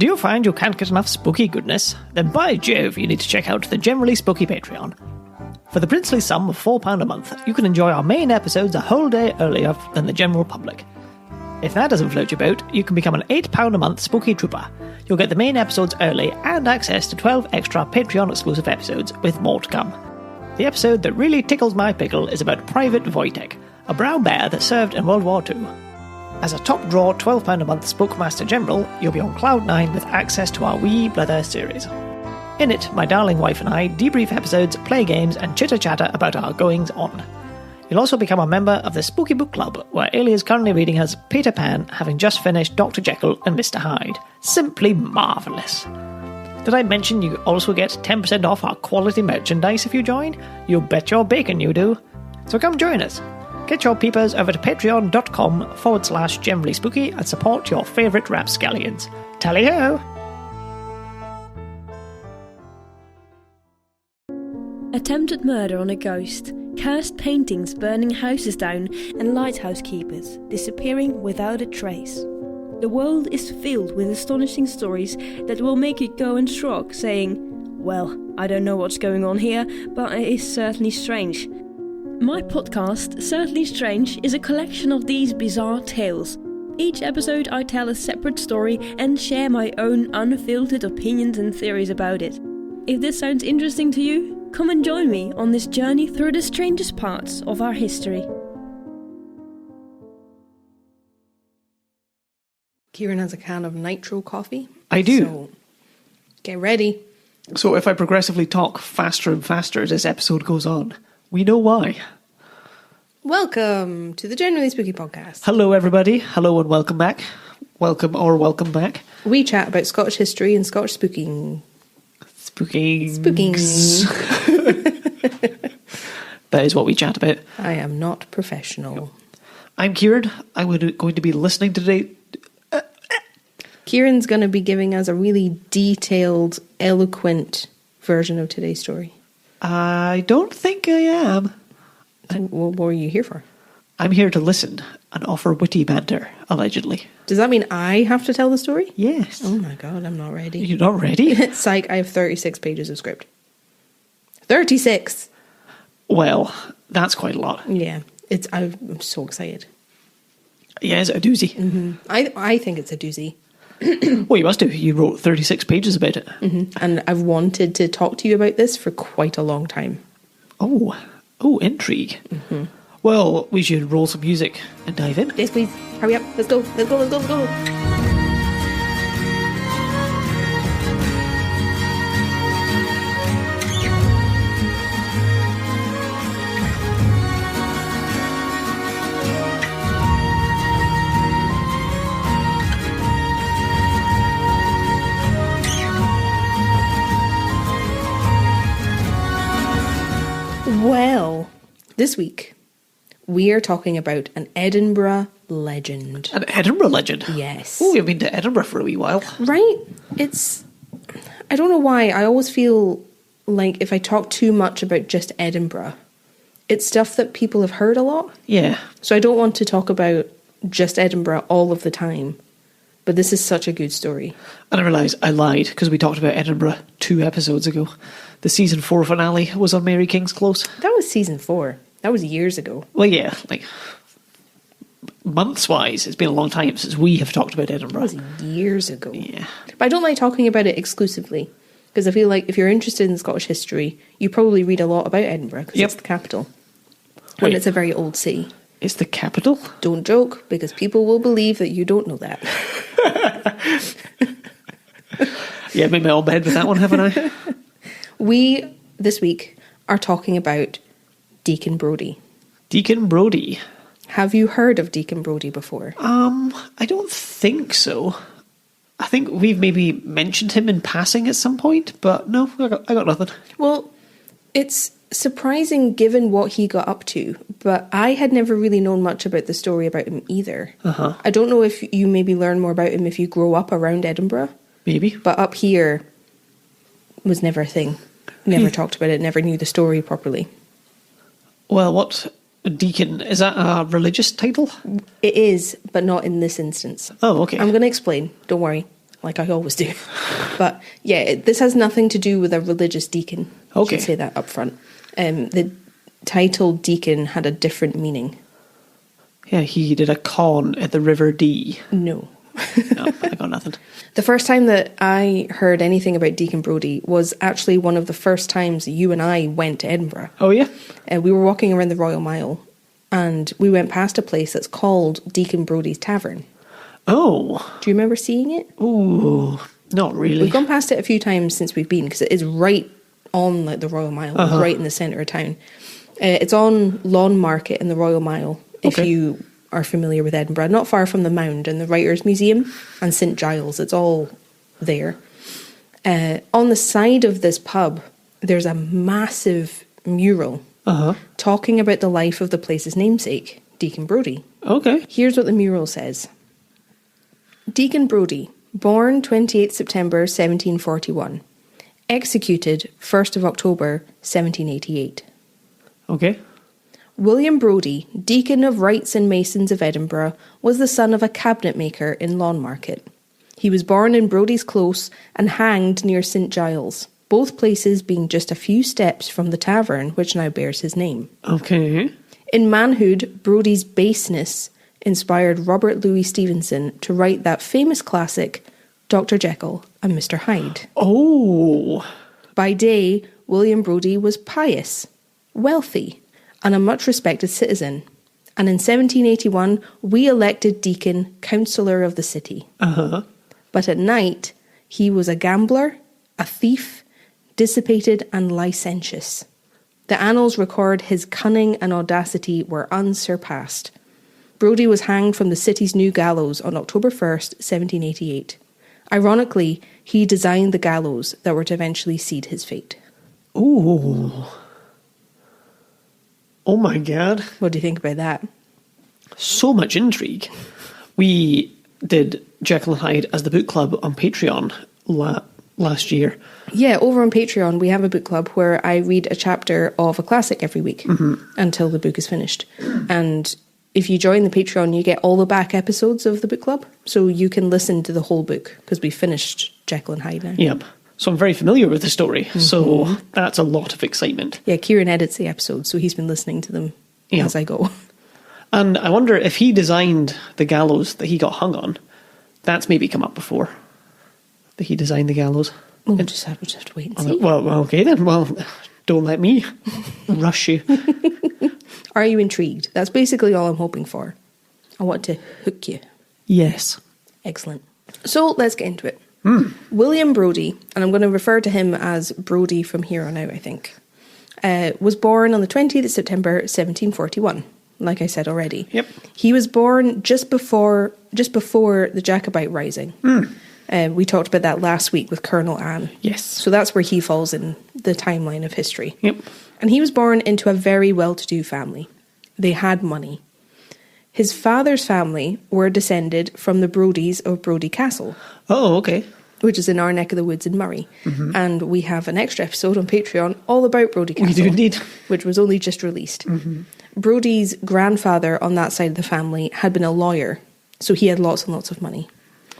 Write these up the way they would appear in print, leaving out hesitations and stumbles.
Do you find you can't get enough spooky goodness? Then by Jove, you need to check out the Generally Spooky Patreon. For the princely sum of £4 a month, you can enjoy our main episodes a whole day earlier than the general public. If that doesn't float your boat, you can become an £8 a month spooky trooper. You'll get the main episodes early and access to 12 extra Patreon exclusive episodes, with more to come. The episode that really tickles my pickle is about Private Wojtek, a brown bear that served in World War II. As a top draw £12 a month Spookmaster General, you'll be on Cloud 9 with access to our Wee Blether series. In it, my darling wife and I debrief episodes, play games, and chitter-chatter about our goings-on. You'll also become a member of the Spooky Book Club, where Eilidh is currently reading us Peter Pan, having just finished Dr. Jekyll and Mr. Hyde. Simply marvellous. Did I mention you also get 10% off our quality merchandise if you join? You bet your bacon you do. So come join us. Get your peepers over to patreon.com/generally spooky and support your favourite rapscallions. Tally-ho! Attempted murder on a ghost, cursed paintings burning houses down, and lighthouse keepers disappearing without a trace. The world is filled with astonishing stories that will make you go and shrug, saying, "Well, I don't know what's going on here, but it is certainly strange." My podcast, Certainly Strange, is a collection of these bizarre tales. Each episode I tell a separate story and share my own unfiltered opinions and theories about it. If this sounds interesting to you, come and join me on this journey through the strangest parts of our history. Kieran has a can of nitro coffee. I do. So get ready. So if I progressively talk faster and faster as this episode goes on, we know why. Welcome to the Generally Spooky Podcast. Hello everybody. Hello and welcome back. Welcome or welcome back. We chat about Scottish history and Scottish spooking. Spooking. That is what we chat about. I am not professional. I'm Kieran. I'm going to be listening today. Kieran's going to be giving us a really detailed, eloquent version of today's story. I don't think I am. What were you here for? I'm here to listen and offer witty banter, allegedly. Does that mean I have to tell the story? Yes. Oh my god, I'm not ready. You're not ready? Psych, I have 36 pages of script. 36! Well, that's quite a lot. Yeah, I'm so excited. Yeah, is it a doozy? Mm-hmm. I think it's a doozy. Well, you must have. You wrote 36 pages about it. Mm-hmm. And I've wanted to talk to you about this for quite a long time. Oh, intrigue. Mm-hmm. Well, we should roll some music and dive in. Yes, please. Hurry up. Let's go. Well, this week we are talking about an Edinburgh legend. An Edinburgh legend? Yes. Oh, we've been to Edinburgh for a wee while. Right? I don't know why, I always feel like if I talk too much about just Edinburgh, it's stuff that people have heard a lot. Yeah. So I don't want to talk about just Edinburgh all of the time. But this is such a good story. And I realised I lied because we talked about Edinburgh 2 episodes ago. The season 4 finale was on Mary King's Close. That was season 4. That was years ago. Well, yeah, like months-wise, it's been a long time since we have talked about Edinburgh. That was years ago. Yeah. But I don't like talking about it exclusively because I feel like if you're interested in Scottish history, you probably read a lot about Edinburgh because it's the capital. Wait. And it's a very old city. It's the capital? Don't joke, because people will believe that you don't know that. Yeah, made my own bed with that one, haven't I? We, this week, are talking about Deacon Brodie. Deacon Brodie. Have you heard of Deacon Brodie before? I don't think so. I think we've maybe mentioned him in passing at some point, but no, I got nothing. Well, it's surprising given what he got up to, but I had never really known much about the story about him either. Uh-huh. I don't know if you maybe learn more about him if you grow up around Edinburgh. Maybe. But up here was never a thing. Never talked about it, never knew the story properly. Well, what deacon, is that a religious title? It is, but not in this instance. Oh, okay. I'm going to explain, don't worry. like I always do. But yeah, this has nothing to do with a religious deacon. Okay. I should say that up front. The title deacon had a different meaning. Yeah, he did a con at the River Dee. No. No, I got nothing. The first time that I heard anything about Deacon Brodie was actually one of the first times you and I went to Edinburgh. Oh, yeah? We were walking around the Royal Mile and we went past a place that's called Deacon Brodie's Tavern. Oh. Do you remember seeing it? Ooh, not really. We've gone past it a few times since we've been because it is right on like the Royal Mile, right in the centre of town. It's on Lawn Market in the Royal Mile, if you are familiar with Edinburgh, not far from the Mound and the Writers' Museum and St Giles. It's all there. On the side of this pub, there's a massive mural talking about the life of the place's namesake, Deacon Brodie. Okay. Here's what the mural says. Deacon Brodie, born 28th September 1741. Executed 1st of October 1788. Okay. William Brodie, Deacon of Wrights and Masons of Edinburgh, was the son of a cabinet maker in Lawn Market. He was born in Brodie's Close and hanged near St Giles, both places being just a few steps from the tavern which now bears his name. Okay. In manhood, Brodie's baseness inspired Robert Louis Stevenson to write that famous classic, Dr. Jekyll and Mr. Hyde. Oh. By day, William Brodie was pious, wealthy, and a much respected citizen. And in 1781, we elected Deacon Councillor of the city. But at night, he was a gambler, a thief, dissipated and licentious. The annals record his cunning and audacity were unsurpassed. Brodie was hanged from the city's new gallows on October 1st, 1788. Ironically, he designed the gallows that were to eventually seed his fate. Ooh. Oh my God. What do you think about that? So much intrigue. We did Jekyll and Hyde as the book club on Patreon last year. Yeah, over on Patreon we have a book club where I read a chapter of a classic every week until the book is finished. And if you join the Patreon, you get all the back episodes of the book club, so you can listen to the whole book because we finished Jekyll and Hyde now. Yep. So I'm very familiar with the story, so that's a lot of excitement. Yeah, Kieran edits the episodes, so he's been listening to them as I go. And I wonder if he designed the gallows that he got hung on, that's maybe come up before, that he designed the gallows. We'll just have to wait and see. Well, okay then. Well, don't let me rush you. Are you intrigued? That's basically all I'm hoping for. I want to hook you. Yes. Excellent. So let's get into it. William Brodie, and I'm going to refer to him as Brodie from here on out, I think, was born on the 20th of September 1741, like I said already. Yep. He was born just before the Jacobite Rising. We talked about that last week with Colonel Anne. Yes. So that's where he falls in the timeline of history. Yep. And he was born into a very well-to-do family. They had money. His father's family were descended from the Brodies of Brodie Castle. Oh, okay. Which is in our neck of the woods in Murray. And we have an extra episode on Patreon all about Brodie Castle. We do indeed. Which was only just released. Brodie's grandfather on that side of the family had been a lawyer, so he had lots and lots of money.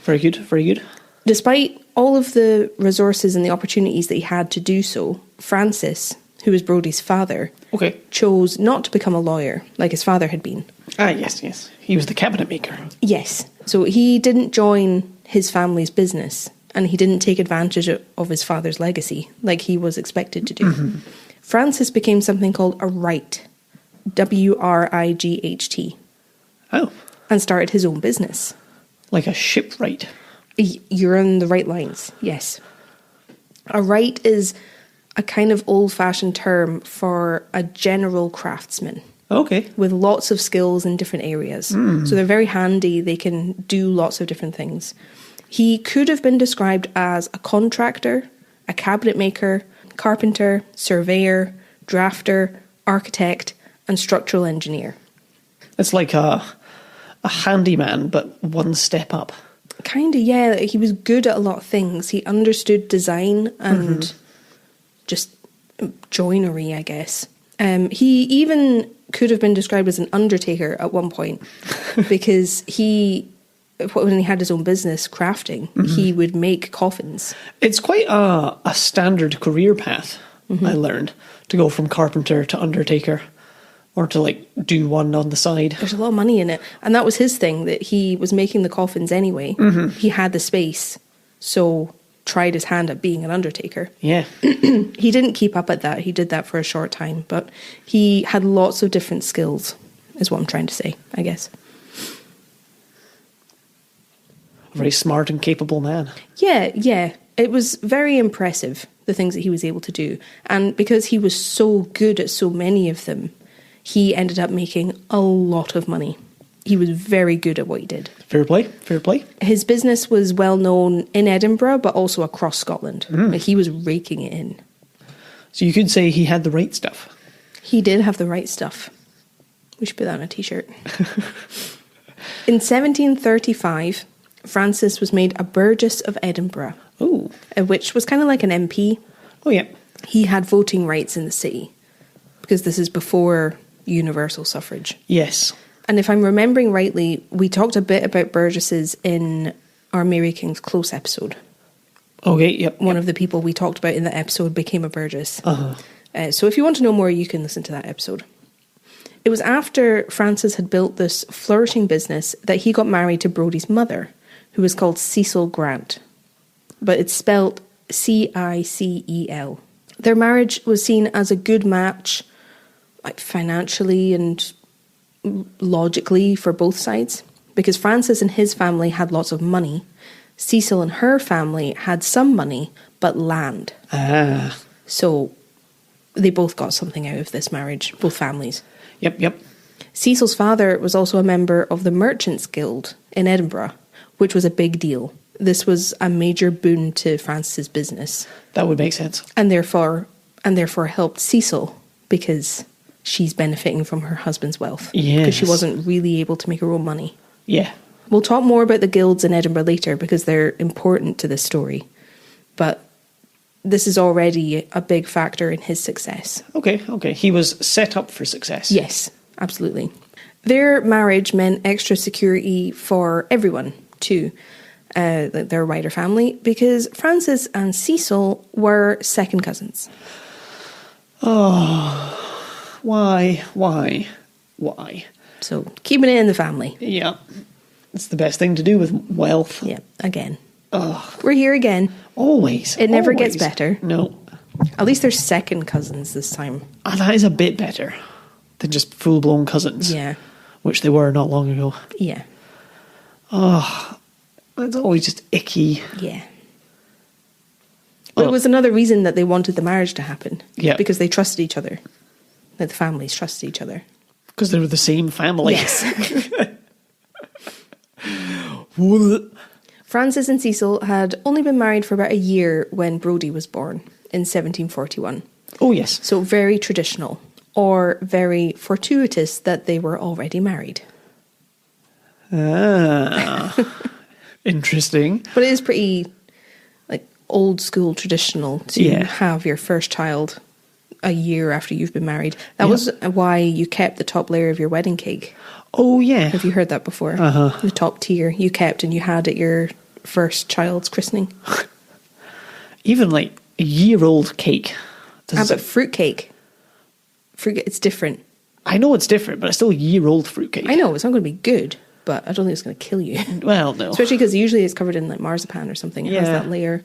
Very good, very good. Despite all of the resources and the opportunities that he had to do so, Francis, who was Brodie's father, chose not to become a lawyer like his father had been. Ah, yes, yes. He was the cabinet maker. Yes. So he didn't join his family's business and he didn't take advantage of his father's legacy like he was expected to do. Francis became something called a wright, W-R-I-G-H-T. Oh. And started his own business. Like a shipwright. You're on the right lines, yes. A wright is a kind of old-fashioned term for a general craftsman. Okay. With lots of skills in different areas. So they're very handy. They can do lots of different things. He could have been described as a contractor, a cabinet maker, carpenter, surveyor, drafter, architect, and structural engineer. It's like a handyman, but one step up. Kind of, yeah. He was good at a lot of things. He understood design and just joinery, I guess. He even could have been described as an undertaker at one point because he when he had his own business crafting, he would make coffins. It's quite a standard career path, I learned, to go from carpenter to undertaker, or to like do one on the side. There's a lot of money in it. And that was his thing, that he was making the coffins anyway. He had the space, so tried his hand at being an undertaker. Yeah. He didn't keep up at that. He did that for a short time, but he had lots of different skills, is what I'm trying to say, I guess. A very smart and capable man. Yeah. It was very impressive, the things that he was able to do. And because he was so good at so many of them, he ended up making a lot of money. He was very good at what he did. Fair play. His business was well known in Edinburgh, but also across Scotland. Like, he was raking it in. So you could say he had the right stuff. He did have the right stuff. We should put that on a t-shirt. In 1735, Francis was made a Burgess of Edinburgh. Oh. Which was kind of like an MP. Oh, yeah. He had voting rights in the city, because this is before universal suffrage. Yes. And if I'm remembering rightly, we talked a bit about Burgesses in our Mary King's Close episode. Okay, yep. One of the people we talked about in that episode became a Burgess. So if you want to know more, you can listen to that episode. It was after Francis had built this flourishing business that he got married to Brodie's mother, who was called Cecil Grant. But it's spelled Cicel. Their marriage was seen as a good match, like financially and logically, for both sides, because Francis and his family had lots of money. Cecil and her family had some money, but land. So they both got something out of this marriage, both families. Yep. Cecil's father was also a member of the Merchants Guild in Edinburgh, which was a big deal. This was a major boon to Francis's business. That would make sense. And therefore helped Cecil, because she's benefiting from her husband's wealth. Yes. Because she wasn't really able to make her own money. Yeah. We'll talk more about the guilds in Edinburgh later, because they're important to this story. But this is already a big factor in his success. Okay. He was set up for success. Yes, absolutely. Their marriage meant extra security for everyone too, their wider family, because Francis and Cecil were second cousins. Oh, why? So keeping it in the family. Yeah, it's the best thing to do with wealth. Yeah, again. Oh, we're here again. Always. It never gets better. No. At least they're second cousins this time. That is a bit better than just full-blown cousins. Yeah. Which they were not long ago. Yeah. Oh, it's always just icky. Yeah. Well, it was another reason that they wanted the marriage to happen. Yeah. Because they trusted each other. That the families trusted each other. Because they were the same family. Yes. Francis and Cecil had only been married for about a year when Brodie was born in 1741. Oh, yes. So very traditional, or very fortuitous that they were already married. Interesting. But it is pretty old school traditional to have your first child a year after you've been married. That was why you kept the top layer of your wedding cake. Oh, yeah. Have you heard that before? The top tier you kept and you had at your first child's christening. Even a year-old cake. But fruit cake. It's different. I know it's different, but it's still a year-old fruit cake. I know, it's not going to be good, but I don't think it's going to kill you. Well, no. Especially because usually it's covered in marzipan or something. It has that layer.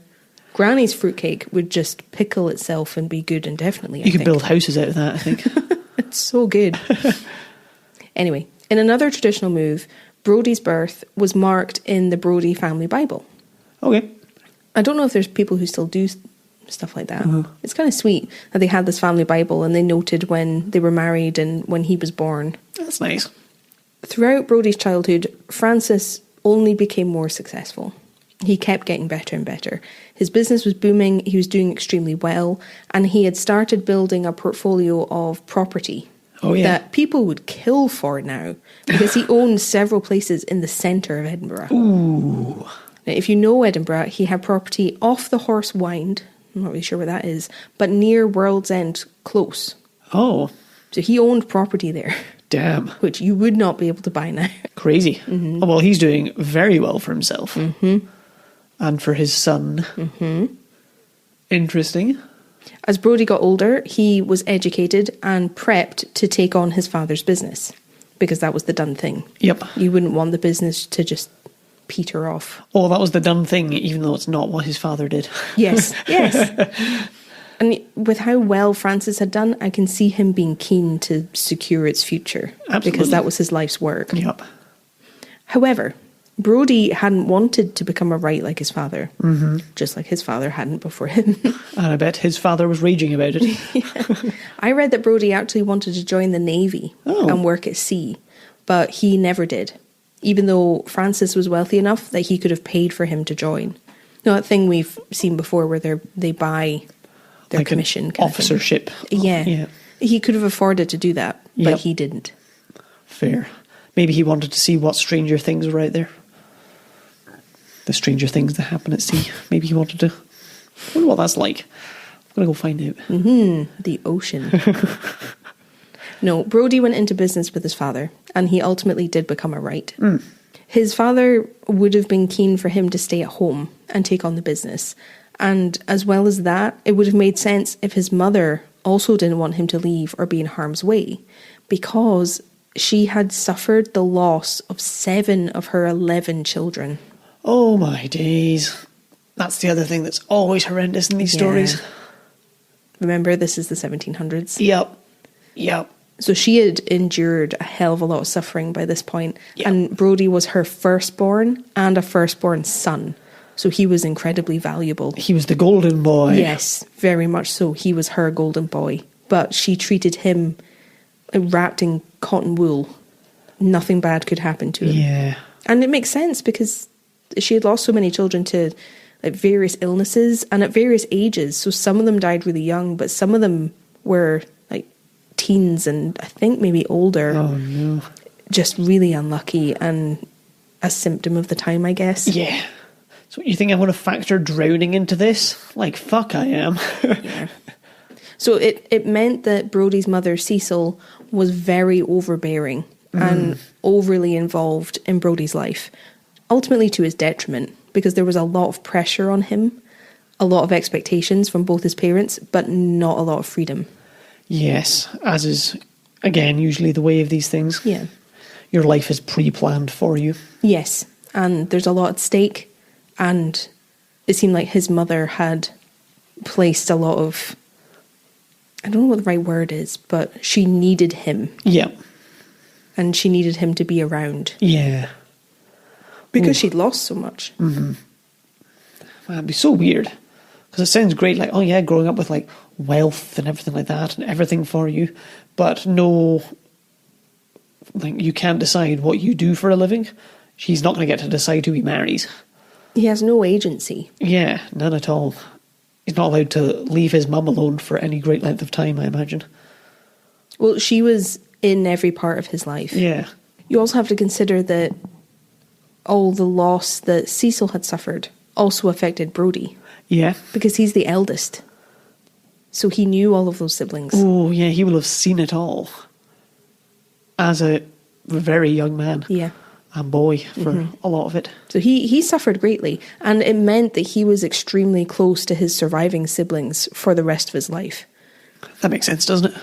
Granny's fruitcake would just pickle itself and be good indefinitely. You could build houses out of that, I think. It's so good. Anyway, in another traditional move, Brodie's birth was marked in the Brodie family Bible. Okay. I don't know if there's people who still do stuff like that. It's kind of sweet that they had this family Bible and they noted when they were married and when he was born. That's nice. Throughout Brodie's childhood, Francis only became more successful. He kept getting better and better. His business was booming, he was doing extremely well, and he had started building a portfolio of property that people would kill for now, because he owned several places in the centre of Edinburgh. Ooh. Now, if you know Edinburgh, he had property off the Horse Wynd, I'm not really sure where that is, but near World's End Close. Oh. So he owned property there. Damn. which you would not be able to buy now. Crazy. Oh, well, he's doing very well for himself. And for his son. Interesting. As Brodie got older, he was educated and prepped to take on his father's business, because that was the done thing. Yep. You wouldn't want the business to just peter off. Oh, that was the done thing, even though it's not what his father did. Yes, yes. And with how well Francis had done, I can see him being keen to secure its future. Absolutely. Because that was his life's work. Yep. However, Brodie hadn't wanted to become a wright like his father, just like his father hadn't before him. And I bet his father was raging about it. I read that Brodie actually wanted to join the Navy and work at sea, but he never did, even though Francis was wealthy enough that he could have paid for him to join. You know, that thing we've seen before where they buy their like commission. Officership. Yeah. He could have afforded to do that, but he didn't. Fair. Maybe he wanted to see what stranger things were out there. The stranger things that happen at sea. Maybe he wanted to... I wonder what that's like. I'm going to go find out. The ocean. No, Brodie went into business with his father, and he ultimately did become a wright. His father would have been keen for him to stay at home and take on the business. And as well as that, it would have made sense if his mother also didn't want him to leave or be in harm's way, because she had suffered the loss of 7 of her 11 children. Oh my days. That's the other thing that's always horrendous in these stories. Remember, this is the 1700s. Yep. So she had endured a hell of a lot of suffering by this point. Yep. And Brodie was her firstborn and a firstborn son. So he was incredibly valuable. He was the golden boy. Yes, very much so. He was her golden boy. But she treated him wrapped in cotton wool. Nothing bad could happen to him. Yeah. And it makes sense because she had lost so many children to like various illnesses and at various ages. So some of them died really young, but some of them were like teens and I think maybe older. Oh no. Just really unlucky and a symptom of the time, I guess. Yeah. So you think I'm going to factor drowning into this? Like, fuck I am. Yeah. So it meant that Brodie's mother, Cecil, was very overbearing and overly involved in Brodie's life, ultimately to his detriment, because there was a lot of pressure on him, a lot of expectations from both his parents, but not a lot of freedom. Yes, as is, again, usually the way of these things. Yeah. Your life is pre-planned for you. Yes, and there's a lot at stake, and it seemed like his mother had placed a lot of... I don't know what the right word is, but she needed him. Yeah. And she needed him to be around. Yeah. Because she'd lost so much. Man, it'd be so weird. Because it sounds great, like, oh yeah, growing up with like wealth and everything like that and everything for you. But no, like you can't decide what you do for a living. She's not going to get to decide who he marries. He has no agency. Yeah, none at all. He's not allowed to leave his mum alone for any great length of time, I imagine. Well, she was in every part of his life. Yeah. You also have to consider that all the loss that Cecil had suffered also affected Brodie. Yeah. Because he's the eldest. So he knew all of those siblings. Oh, yeah, he will have seen it all. As a very young man. Yeah. And boy for a lot of it. So he suffered greatly, and it meant that he was extremely close to his surviving siblings for the rest of his life. That makes sense, doesn't it?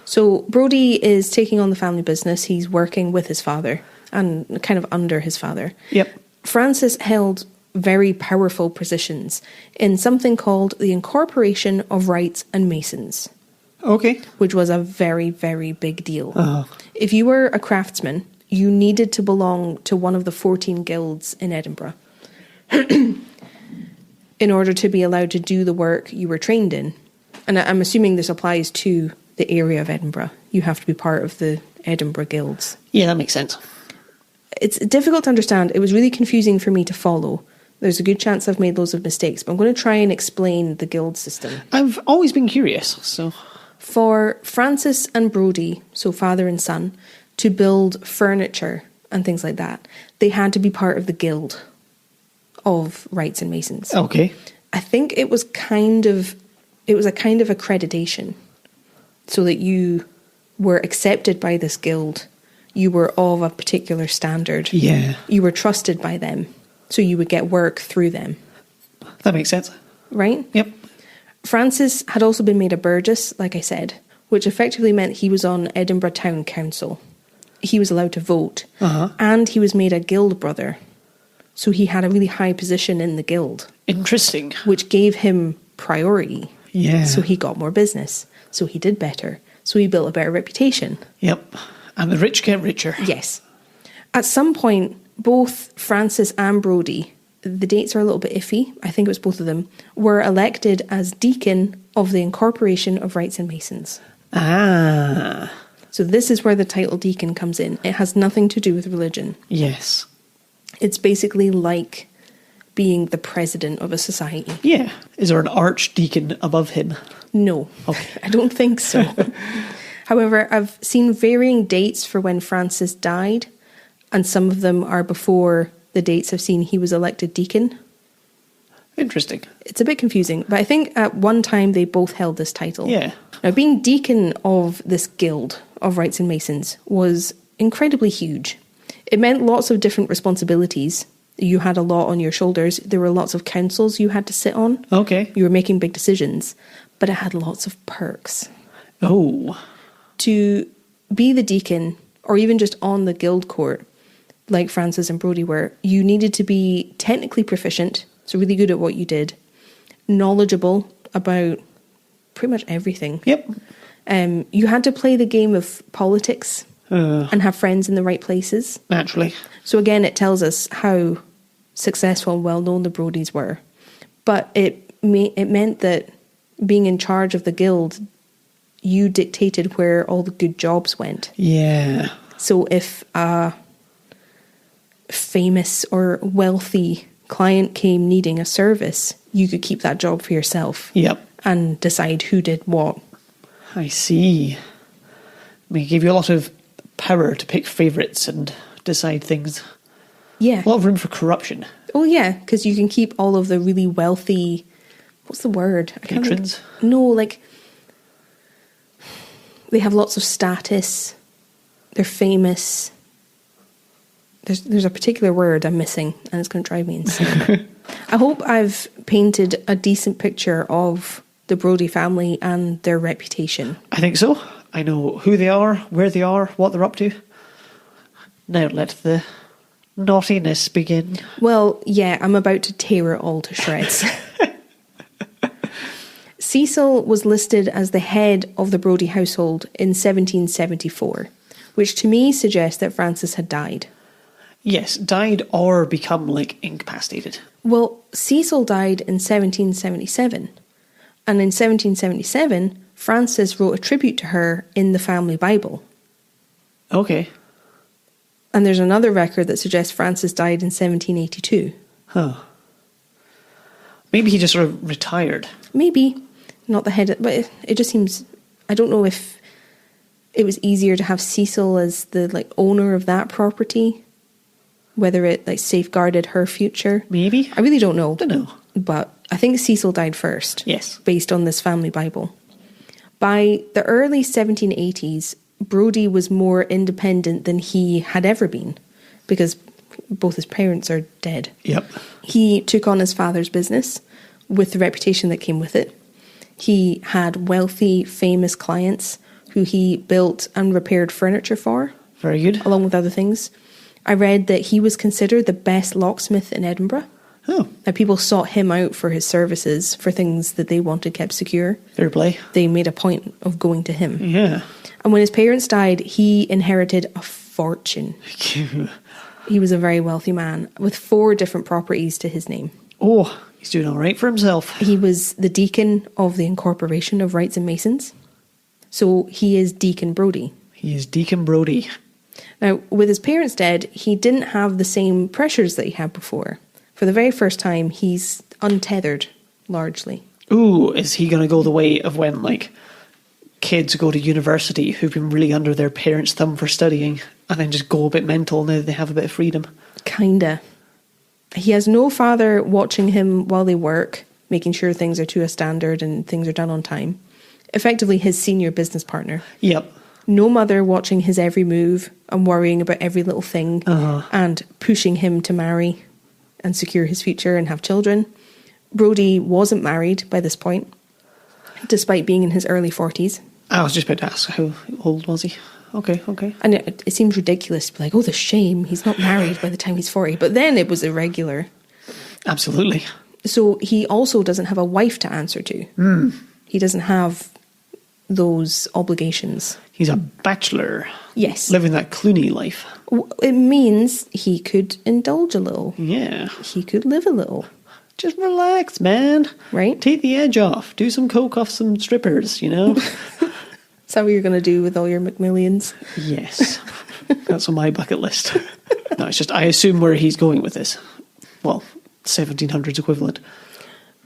So Brodie is taking on the family business. He's working with his father and kind of under his father. Yep. Francis held very powerful positions in something called the Incorporation of Wrights and Masons. Okay. Which was a very, very big deal. Uh-huh. If you were a craftsman, you needed to belong to one of the 14 guilds in Edinburgh in order to be allowed to do the work you were trained in. And I'm assuming this applies to the area of Edinburgh. You have to be part of the Edinburgh guilds. Yeah, that makes sense. It's difficult to understand. It was really confusing for me to follow. There's a good chance I've made loads of mistakes, but I'm going to try and explain the guild system. I've always been curious, so... For Francis and Brodie, so father and son, to build furniture and things like that, they had to be part of the guild of Wrights and Masons. Okay. I think it was a kind of accreditation so that you were accepted by this guild, you were of a particular standard. Yeah. You were trusted by them, so you would get work through them. That makes sense. Right? Yep. Francis had also been made a burgess, like I said, which effectively meant he was on Edinburgh Town Council. He was allowed to vote, and he was made a guild brother. So he had a really high position in the guild. Interesting. Which gave him priority. Yeah. So he got more business. So he did better. So he built a better reputation. Yep. And the rich get richer. Yes. At some point, both Francis and Brodie, the dates are a little bit iffy, I think it was both of them, were elected as deacon of the Incorporation of Wrights and Masons. Ah. So this is where the title deacon comes in. It has nothing to do with religion. Yes. It's basically like being the president of a society. Yeah. Is there an archdeacon above him? No. Okay. I don't think so. However, I've seen varying dates for when Francis died, and some of them are before the dates I've seen he was elected deacon. Interesting. It's a bit confusing, but I think at one time they both held this title. Yeah. Now, being deacon of this guild of Wrights and Masons was incredibly huge. It meant lots of different responsibilities. You had a lot on your shoulders. There were lots of councils you had to sit on. Okay. You were making big decisions, but it had lots of perks. Oh. To be the deacon, or even just on the guild court, like Francis and Brodie were, you needed to be technically proficient, so really good at what you did, knowledgeable about pretty much everything. Yep. You had to play the game of politics and have friends in the right places. Naturally. So again, it tells us how successful and well-known the Brodies were. But it meant that being in charge of the guild, you dictated where all the good jobs went. Yeah. So if a famous or wealthy client came needing a service, you could keep that job for yourself. Yep. And decide who did what. I see. I mean, it gave you a lot of power to pick favourites and decide things. Yeah. A lot of room for corruption. Oh, yeah, because you can keep all of the really wealthy... What's the word? Patrons? No, like... They have lots of status. They're famous. There's a particular word I'm missing, and it's going to drive me insane. I hope I've painted a decent picture of the Brodie family and their reputation. I think so. I know who they are, where they are, what they're up to. Now let the naughtiness begin. Well, yeah, I'm about to tear it all to shreds. Cecil was listed as the head of the Brodie household in 1774, which to me suggests that Francis had died. Yes, died or become, incapacitated. Well, Cecil died in 1777, and in 1777, Francis wrote a tribute to her in the family Bible. Okay. And there's another record that suggests Francis died in 1782. Huh. Maybe he just sort of retired. Maybe. Not the head, but it just seems... I don't know if it was easier to have Cecil as the owner of that property, whether it safeguarded her future. Maybe. I really don't know. Don't know. But I think Cecil died first. Yes. Based on this family Bible. By the early 1780s, Brodie was more independent than he had ever been, because both his parents are dead. Yep. He took on his father's business with the reputation that came with it. He had wealthy, famous clients who he built and repaired furniture for. Very good. Along with other things. I read that he was considered the best locksmith in Edinburgh. Oh. Now, people sought him out for his services for things that they wanted kept secure. Fair play. They made a point of going to him. Yeah. And when his parents died, he inherited a fortune. He was a very wealthy man with 4 different properties to his name. Oh, he's doing all right for himself. He was the deacon of the Incorporation of Wrights and Masons. So he is Deacon Brodie. He is Deacon Brodie. Now, with his parents dead, he didn't have the same pressures that he had before. For the very first time, he's untethered, largely. Ooh, is he going to go the way of when, kids go to university who've been really under their parents' thumb for studying and then just go a bit mental now that they have a bit of freedom? Kinda. He has no father watching him while they work, making sure things are to a standard and things are done on time. Effectively his senior business partner. Yep. No mother watching his every move and worrying about every little thing and pushing him to marry and secure his future and have children. Brodie wasn't married by this point, despite being in his early 40s. I was just about to ask, how old was he? Okay. And it seems ridiculous to be like, oh, the shame, he's not married by the time he's 40. But then it was irregular. Absolutely. So he also doesn't have a wife to answer to. He doesn't have those obligations. He's a bachelor. Yes. Living that Clooney life. It means he could indulge a little. Yeah. He could live a little. Just relax, man. Right? Take the edge off. Do some coke off some strippers, you know? Is that what you're going to do with all your McMillions? Yes. That's on my bucket list. No, it's just, I assume where he's going with this. Well, 1700s equivalent.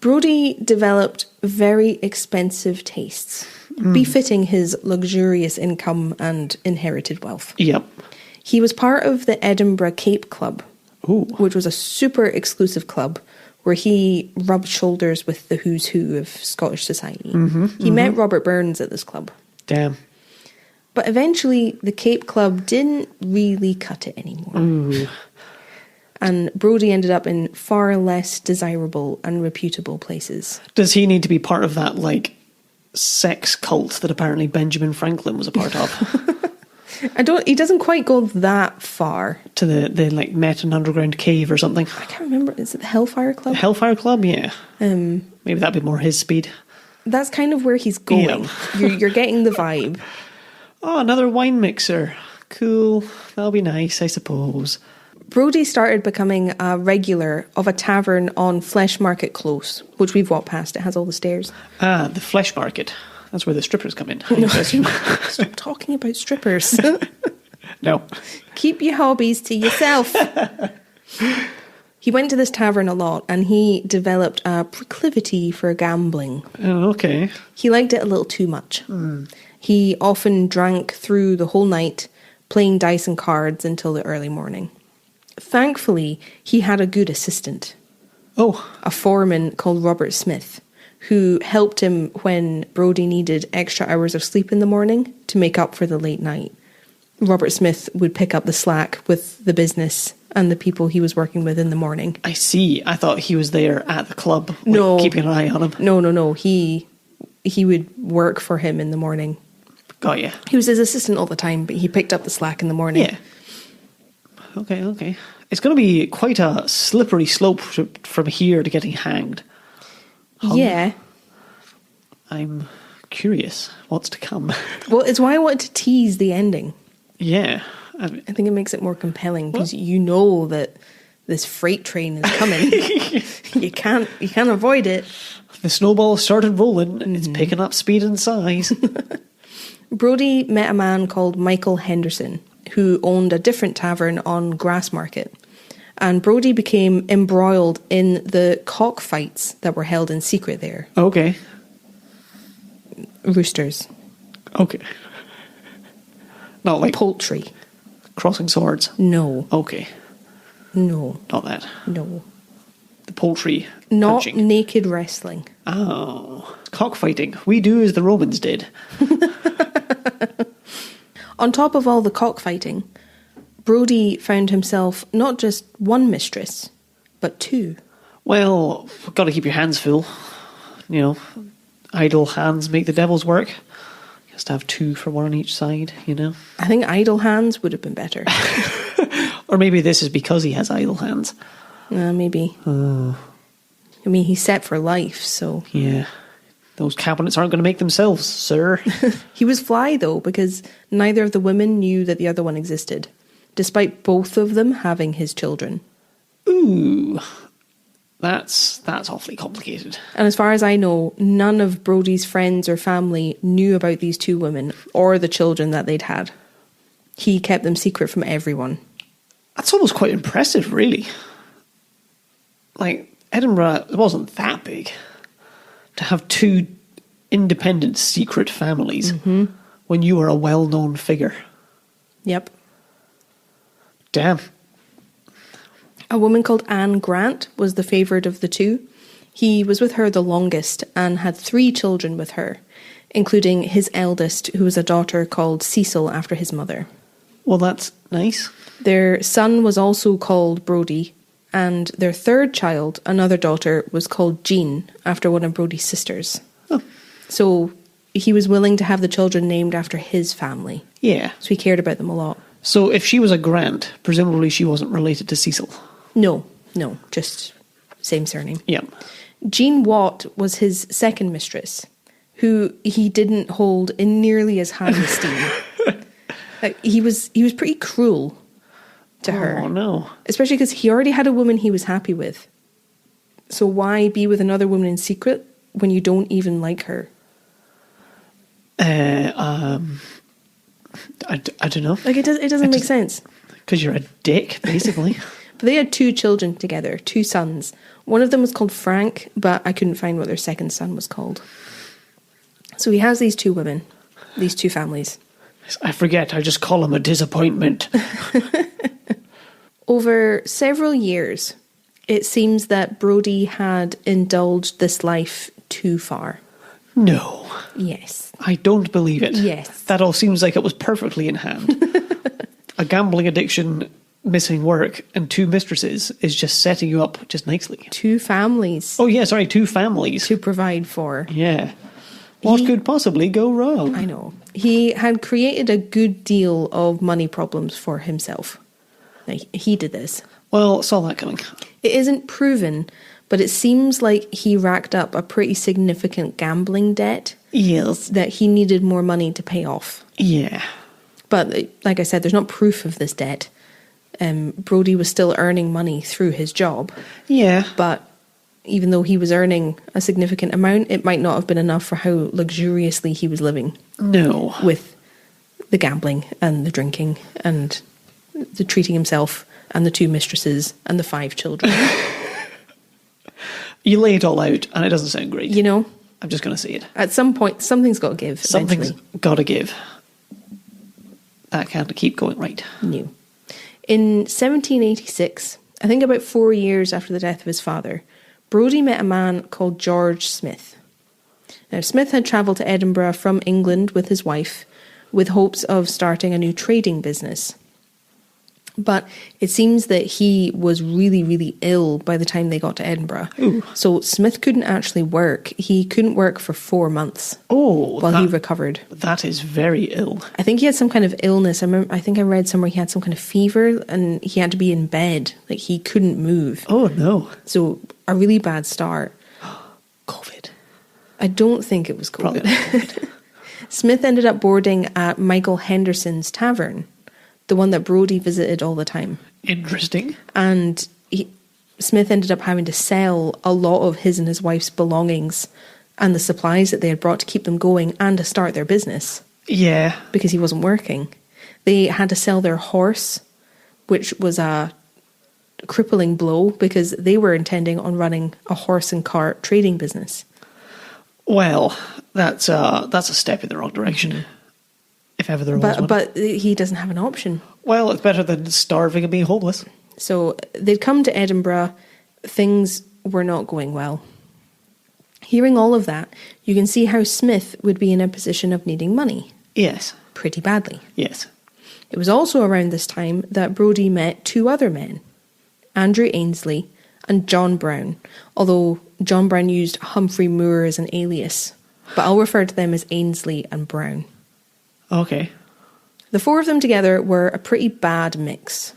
Brodie developed very expensive tastes, befitting his luxurious income and inherited wealth. Yep. He was part of the Edinburgh Cape Club, which was a super exclusive club where he rubbed shoulders with the who's who of Scottish society. He met Robert Burns at this club. Damn. But eventually, the Cape Club didn't really cut it anymore. Ooh. And Brodie ended up in far less desirable and reputable places. Does he need to be part of that, like, sex cult that apparently Benjamin Franklin was a part of? He doesn't quite go that far. To the like, met an underground cave or something? I can't remember. Is it the Hellfire Club? The Hellfire Club, yeah. Maybe that'd be more his speed. That's kind of where he's going. Yeah. You're getting the vibe. Oh, another wine mixer. Cool. That'll be nice, I suppose. Brodie started becoming a regular of a tavern on Flesh Market Close, which we've walked past. It has all the stairs. Ah, the Flesh Market. That's where the strippers come in, I assume. Stop talking about strippers. No. Keep your hobbies to yourself. He went to this tavern a lot and he developed a proclivity for gambling. Oh, okay. He liked it a little too much. He often drank through the whole night, playing dice and cards until the early morning. Thankfully, he had a good assistant. A foreman called Robert Smith, who helped him when Brodie needed extra hours of sleep in the morning to make up for the late night. Robert Smith would pick up the slack with the business and the people he was working with in the morning. I see. I thought he was there at the club, like, keeping an eye on him. No. He would work for him in the morning. Got you. He was his assistant all the time, but he picked up the slack in the morning. Yeah. Okay. It's going to be quite a slippery slope from here to getting hanged. Yeah. I'm curious what's to come. Well, it's why I wanted to tease the ending. Yeah. I think it makes it more compelling because you know that this freight train is coming. You can't avoid it. The snowball started rolling. It's picking up speed and size. Brodie met a man called Michael Henderson who owned a different tavern on Grassmarket. And Brodie became embroiled in the cockfights that were held in secret there. Okay. Roosters. Okay. Not like poultry. Crossing swords? No. Okay. No. Not that? No. The poultry Not punching. Naked wrestling. Oh. Cockfighting. We do as the Romans did. On top of all the cockfighting, Brodie found himself not just one mistress, but two. Well, got to keep your hands full. You know, idle hands make the devil's work. Just have two for one on each side, you know. I think idle hands would have been better. Or maybe this is because he has idle hands. Maybe. I mean, he's set for life, so... Yeah. Those cabinets aren't going to make themselves, sir. He was fly, though, because neither of the women knew that the other one existed, despite both of them having his children. Ooh. That's awfully complicated. And as far as I know, none of Brodie's friends or family knew about these two women or the children that they'd had. He kept them secret from everyone. That's almost quite impressive, really. Like, Edinburgh wasn't that big. To have two independent secret families when you were a well-known figure. Yep. Damn. A woman called Anne Grant was the favourite of the two. He was with her the longest and had 3 children with her, including his eldest, who was a daughter called Cecil after his mother. Well, that's nice. Their son was also called Brodie, and their third child, another daughter, was called Jean after one of Brodie's sisters. Oh. So he was willing to have the children named after his family. Yeah. So he cared about them a lot. So if she was a Grant, presumably she wasn't related to Cecil. No, just same surname. Yeah. Jean Watt was his second mistress, who he didn't hold in nearly as high esteem. He was pretty cruel to her. Oh, no. Especially because he already had a woman he was happy with. So why be with another woman in secret when you don't even like her? I don't know. Like, it doesn't make sense. Because you're a dick, basically. But they had 2 children together, 2 sons. One of them was called Frank, but I couldn't find what their second son was called. So he has these 2 women, these 2 families. I forget, I just call him a disappointment. Over several years, it seems that Brodie had indulged this life too far. No. Yes. I don't believe it. Yes. That all seems like it was perfectly in hand. A gambling addiction, missing work, and 2 mistresses is just setting you up just nicely. 2 families. Oh, yeah, sorry, 2 families. To provide for. Yeah. What could possibly go wrong? I know. He had created a good deal of money problems for himself. Like, he did this. Well, saw that coming. It isn't proven, but it seems like he racked up a pretty significant gambling debt. Yes. That he needed more money to pay off. Yeah. But, like I said, there's not proof of this debt. Brodie was still earning money through his job. Yeah. But even though he was earning a significant amount, it might not have been enough for how luxuriously he was living. No. With the gambling and the drinking and the treating himself and the 2 mistresses and the 5 children. You lay it all out and it doesn't sound great. You know? I'm just going to say it. At some point, something's got to give. Something's got to give. That can't keep going right. No. In 1786, I think about 4 years after the death of his father, Brodie met a man called George Smith. Now, Smith had travelled to Edinburgh from England with his wife, with hopes of starting a new trading business. But it seems that he was really, really ill by the time they got to Edinburgh. Ooh. So Smith couldn't actually work. He couldn't work for 4 months while he recovered. That is very ill. I think he had some kind of illness. I think I read somewhere he had some kind of fever and he had to be in bed. Like, he couldn't move. Oh, no. So a really bad start. COVID. I don't think it was COVID. Probably not COVID. Smith ended up boarding at Michael Henderson's tavern, the one that Brodie visited all the time. Interesting. And Smith ended up having to sell a lot of his and his wife's belongings and the supplies that they had brought to keep them going and to start their business. Yeah. Because he wasn't working. They had to sell their horse, which was a crippling blow because they were intending on running a horse and cart trading business. Well, that's a step in the wrong direction. If ever there was one. But he doesn't have an option. Well, it's better than starving and being homeless. So they'd come to Edinburgh. Things were not going well. Hearing all of that, you can see how Smith would be in a position of needing money. Yes. Pretty badly. Yes. It was also around this time that Brodie met 2 other men, Andrew Ainsley and John Brown, although John Brown used Humphrey Moore as an alias, but I'll refer to them as Ainsley and Brown. Okay. The 4 of them together were a pretty bad mix,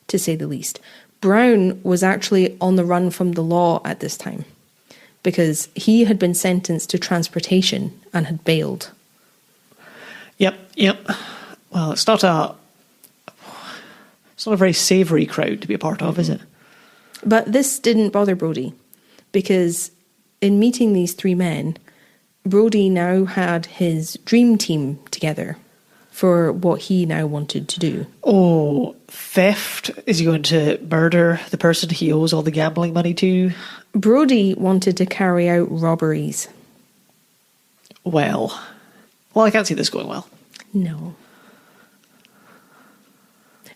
to say the least. Brown was actually on the run from the law at this time, because he had been sentenced to transportation and had bailed. Yep. Well, it's not a very savoury crowd to be a part of, is it? But this didn't bother Brodie, because in meeting these 3 men, Brodie now had his dream team together for what he now wanted to do. Oh, theft? Is he going to murder the person he owes all the gambling money to? Brodie wanted to carry out robberies. Well, I can't see this going well. No.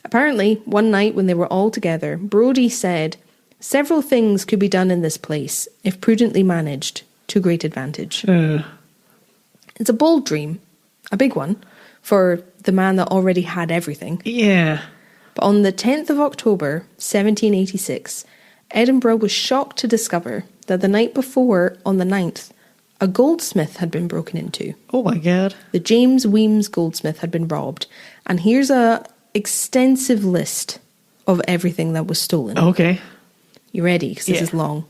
Apparently, one night when they were all together, Brodie said, "Several things could be done in this place, if prudently managed, to great advantage." It's a bold dream, a big one, for the man that already had everything. Yeah. But on the 10th of October, 1786, Edinburgh was shocked to discover that the night before, on the 9th, a goldsmith had been broken into. Oh my God. The James Weems goldsmith had been robbed. And here's a extensive list of everything that was stolen. Okay. You ready? Because this is long.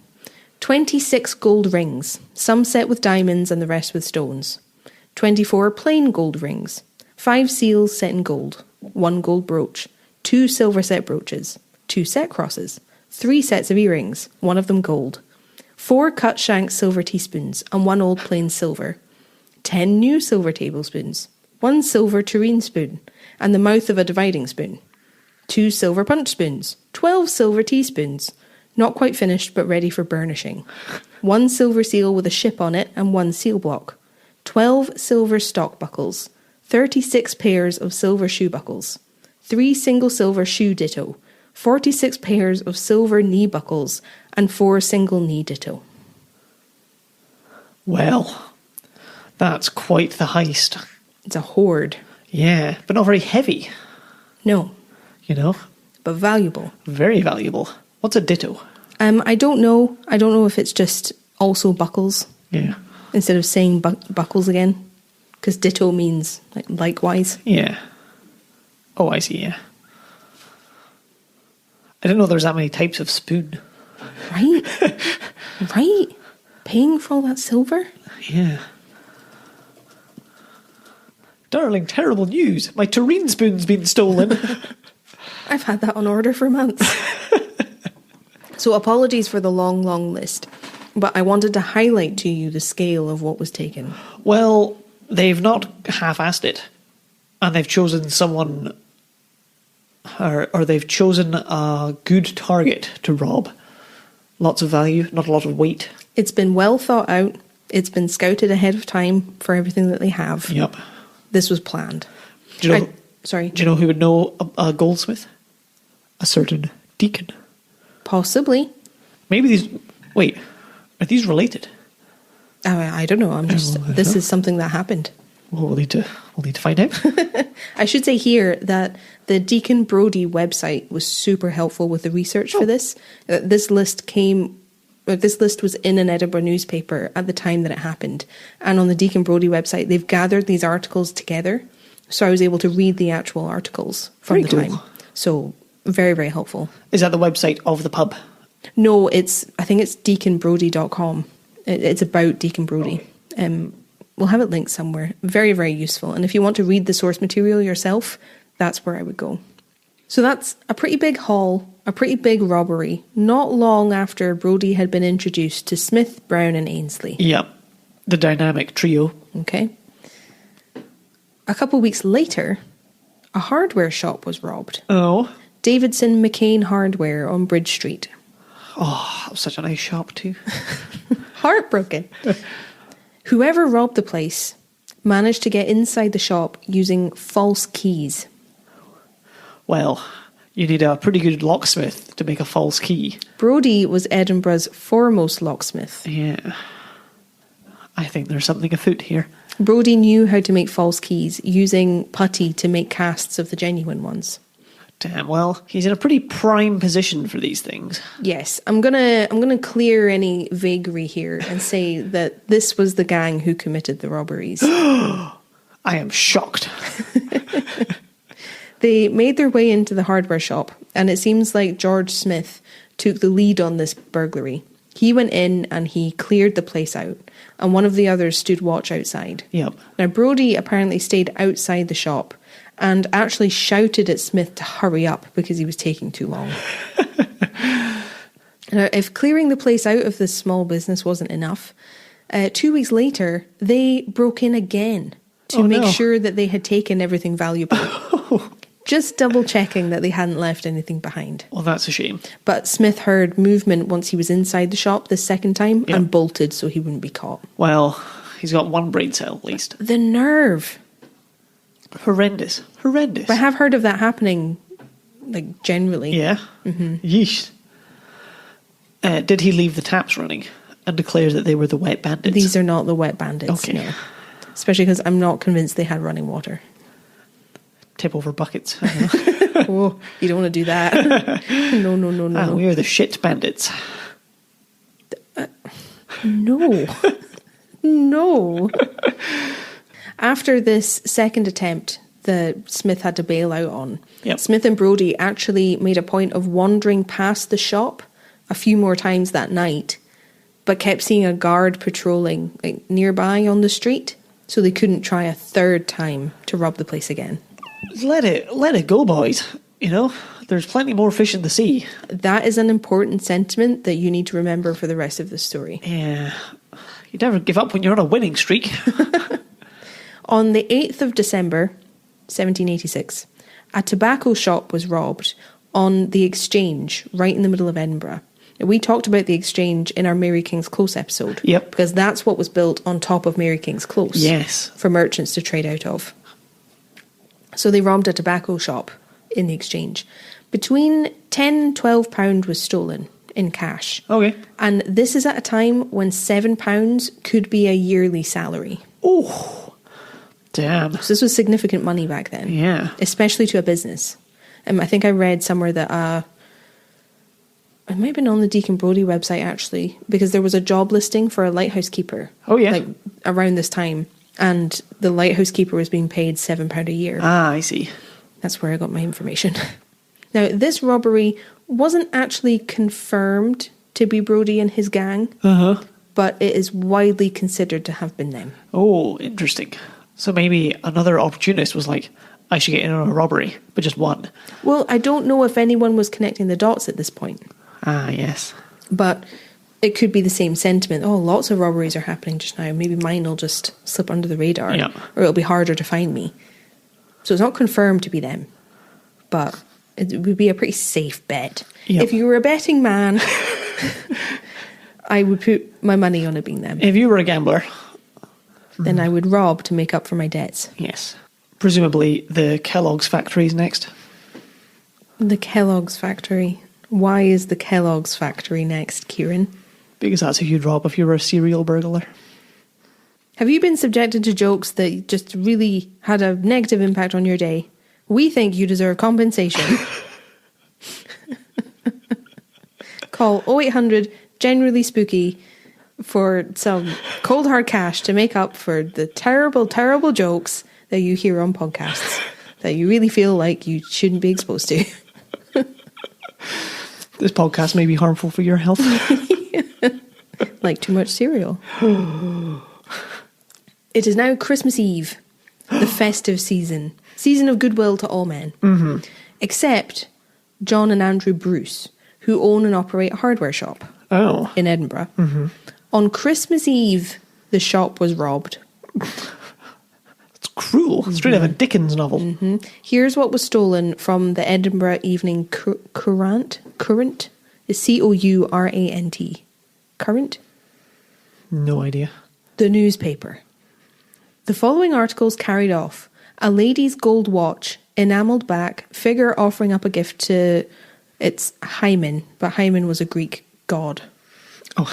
26 gold rings, some set with diamonds and the rest with stones. 24 plain gold rings. 5 seals set in gold. 1 gold brooch. 2 silver set brooches. 2 set crosses. 3 sets of earrings, 1 of them gold. 4 cut shank silver teaspoons and 1 old plain silver. 10 new silver tablespoons. 1 silver tureen spoon and the mouth of a dividing spoon. 2 silver punch spoons. 12 silver teaspoons. Not quite finished but ready for burnishing. 1 silver seal with a ship on it and 1 seal block. 12 silver stock buckles. 36 pairs of silver shoe buckles. 3 single silver shoe ditto. 46 pairs of silver knee buckles and 4 single knee ditto. Well, that's quite the heist. It's a hoard. Yeah, but not very heavy. No. You know? But valuable. Very valuable. What's a ditto? I don't know. I don't know if it's just also buckles. Yeah. Instead of saying buckles again. Because ditto means like likewise. Yeah. Oh, I see, yeah. I didn't know there's that many types of spoon. Right? Right? Paying for all that silver? Yeah. Darling, terrible news. My tureen spoon's been stolen. I've had that on order for months. So apologies for the long, long list. But I wanted to highlight to you the scale of what was taken. Well, they've not half-assed it. And they've chosen someone... Or they've chosen a good target to rob. Lots of value, not a lot of weight. It's been well thought out. It's been scouted ahead of time for everything that they have. Yep. This was planned. Do you know, sorry. Do you know who would know a goldsmith? A certain Deacon. Possibly. Maybe these... Wait, are these related? I don't know. This is something that happened. Well, we'll need to find out. I should say here that the Deacon Brodie website was super helpful with the research for this. This list was in an Edinburgh newspaper at the time that it happened. And on the Deacon Brodie website, they've gathered these articles together. So I was able to read the actual articles from the time. So very, very helpful. Is that the website of the pub? No, I think it's deaconbrodie.com. It's about Deacon Brodie. We'll have it linked somewhere. Very, very useful. And if you want to read the source material yourself, that's where I would go. So that's a pretty big haul, a pretty big robbery, not long after Brodie had been introduced to Smith, Brown and Ainsley. Yep. The dynamic trio. Okay. A couple of weeks later, a hardware shop was robbed. Oh. Davidson McCain Hardware on Bridge Street. Oh, that was such a nice shop too. Heartbroken. Whoever robbed the place managed to get inside the shop using false keys. Well, you need a pretty good locksmith to make a false key. Brodie was Edinburgh's foremost locksmith. Yeah. I think there's something afoot here. Brodie knew how to make false keys using putty to make casts of the genuine ones. Damn, well, he's in a pretty prime position for these things. Yes, I'm gonna clear any vagary here and say that this was the gang who committed the robberies. I am shocked. They made their way into the hardware shop, and it seems like George Smith took the lead on this burglary. He went in and he cleared the place out, and one of the others stood watch outside. Yep. Now, Brodie apparently stayed outside the shop and actually shouted at Smith to hurry up because he was taking too long. Now, if clearing the place out of this small business wasn't enough, 2 weeks later, they broke in again to make sure that they had taken everything valuable. Just double checking that they hadn't left anything behind. Well, that's a shame. But Smith heard movement once he was inside the shop this second time and bolted so he wouldn't be caught. Well, he's got one brain cell at least. The nerve. Horrendous. Horrendous. But I have heard of that happening, like, generally. Yeah? Mm-hmm. Yeesh. Did he leave the taps running and declare that they were the wet bandits? These are not the wet bandits, okay. no. Especially because I'm not convinced they had running water. Tip over buckets. Oh, you don't want to do that. No. We are the shit bandits. No. No. After this second attempt that Smith had to bail out on, Smith and Brodie actually made a point of wandering past the shop a few more times that night, but kept seeing a guard patrolling nearby on the street, so they couldn't try a third time to rob the place again. Let it go, boys. You know, there's plenty more fish in the sea. That is an important sentiment that you need to remember for the rest of the story. Yeah. You never give up when you're on a winning streak. On the 8th of December, 1786, a tobacco shop was robbed on the Exchange, right in the middle of Edinburgh. We talked about the Exchange in our Mary King's Close episode. Yep. Because that's what was built on top of Mary King's Close. Yes. For merchants to trade out of. So they robbed a tobacco shop in the Exchange. Between £10 and £12 was stolen in cash. Okay. And this is at a time when £7 could be a yearly salary. Oh, damn. So this was significant money back then. Yeah. Especially to a business. I think I read somewhere that... it might have been on the Deacon Brodie website, actually, because there was a job listing for a lighthouse keeper. Oh, yeah. Like, around this time. And the lighthouse keeper was being paid £7 a year. Ah, I see. That's where I got my information. Now, this robbery wasn't actually confirmed to be Brodie and his gang, but it is widely considered to have been them. Oh, interesting. So maybe another opportunist was like, I should get in on a robbery, but just one. Well, I don't know if anyone was connecting the dots at this point. Ah, yes. But it could be the same sentiment. Oh, lots of robberies are happening just now. Maybe mine will just slip under the radar. Yeah. Or it'll be harder to find me. So it's not confirmed to be them. But it would be a pretty safe bet. Yep. If you were a betting man, I would put my money on it being them. If you were a gambler, then I would rob to make up for my debts. yes. Presumably the Kellogg's factory is next. The Kellogg's factory. Why is the Kellogg's factory next, Kieran? Because that's who you'd rob if you were a serial burglar. Have you been subjected to jokes that just really had a negative impact on your day? We think you deserve compensation. Call 0800 Generally Spooky for some cold hard cash to make up for the terrible, terrible jokes that you hear on podcasts that you really feel like you shouldn't be exposed to. This podcast may be harmful for your health. Like too much cereal. It is now Christmas Eve, the festive season. Season of goodwill to all men. Mm-hmm. Except John and Andrew Bruce, who own and operate a hardware shop in Edinburgh. Mm-hmm. On Christmas Eve, the shop was robbed. It's cruel. Straight out of a Dickens novel. Mm-hmm. Here's what was stolen from the Edinburgh Evening Courant. Current is Courant. Current? No idea. The newspaper. The following articles carried off: a lady's gold watch, enamelled back, figure offering up a gift to its Hymen, but Hymen was a Greek god. Oh.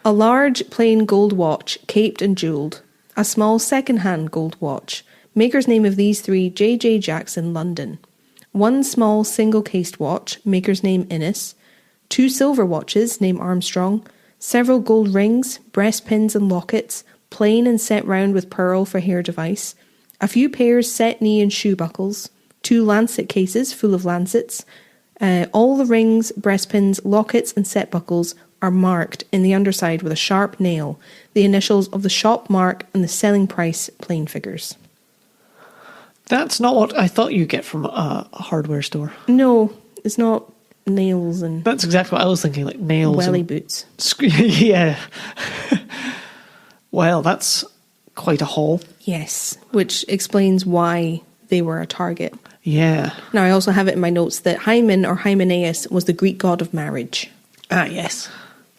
A large plain gold watch, caped and jewelled. A small second-hand gold watch. Maker's name of these three, J.J. Jackson, London. One small single-cased watch, maker's name Innes. 2 silver watches, name Armstrong. Several gold rings, breast pins and lockets, plain and set round with pearl for hair device. A few pairs set knee and shoe buckles. 2 lancet cases full of lancets. All the rings, breast pins, lockets and set buckles are marked in the underside with a sharp nail, the initials of the shop mark and the selling price plain figures. That's not what I thought you get from a hardware store. No, it's not nails and... That's exactly what I was thinking, like nails welly and boots. Yeah. Well, that's quite a haul. Yes, which explains why they were a target. Yeah. Now, I also have it in my notes that Hymen or Hymenaeus was the Greek god of marriage. Ah, yes.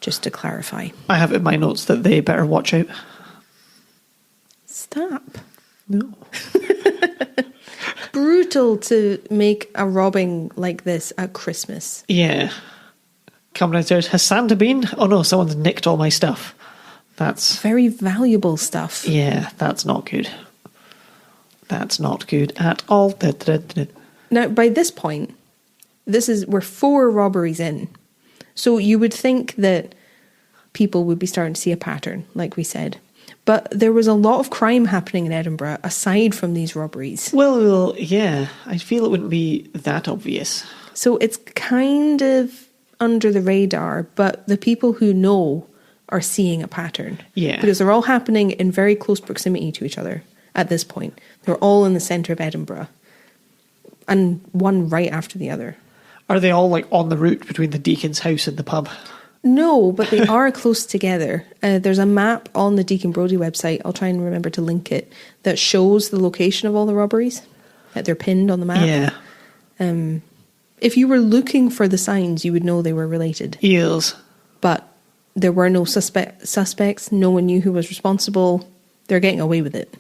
Just to clarify. I have it in my notes that they better watch out. Stop. No. Brutal to make a robbing like this at Christmas. Yeah. Come downstairs. Has Santa been? Oh no, someone's nicked all my stuff. That's... Very valuable stuff. Yeah, that's not good. That's not good at all. Now, by this point, we're 4 robberies in. So you would think that people would be starting to see a pattern, like we said. But there was a lot of crime happening in Edinburgh aside from these robberies. Well, yeah, I feel it wouldn't be that obvious. So it's kind of under the radar, but the people who know are seeing a pattern. Yeah. Because they're all happening in very close proximity to each other at this point. They're all in the centre of Edinburgh. And one right after the other. Are they all like on the route between the Deacon's house and the pub? No, but they are close together. There's a map on the Deacon Brodie website, I'll try and remember to link it, that shows the location of all the robberies. That they're pinned on the map. Yeah. If you were looking for the signs, you would know they were related. Yes. But there were no suspects. No one knew who was responsible. They're getting away with it.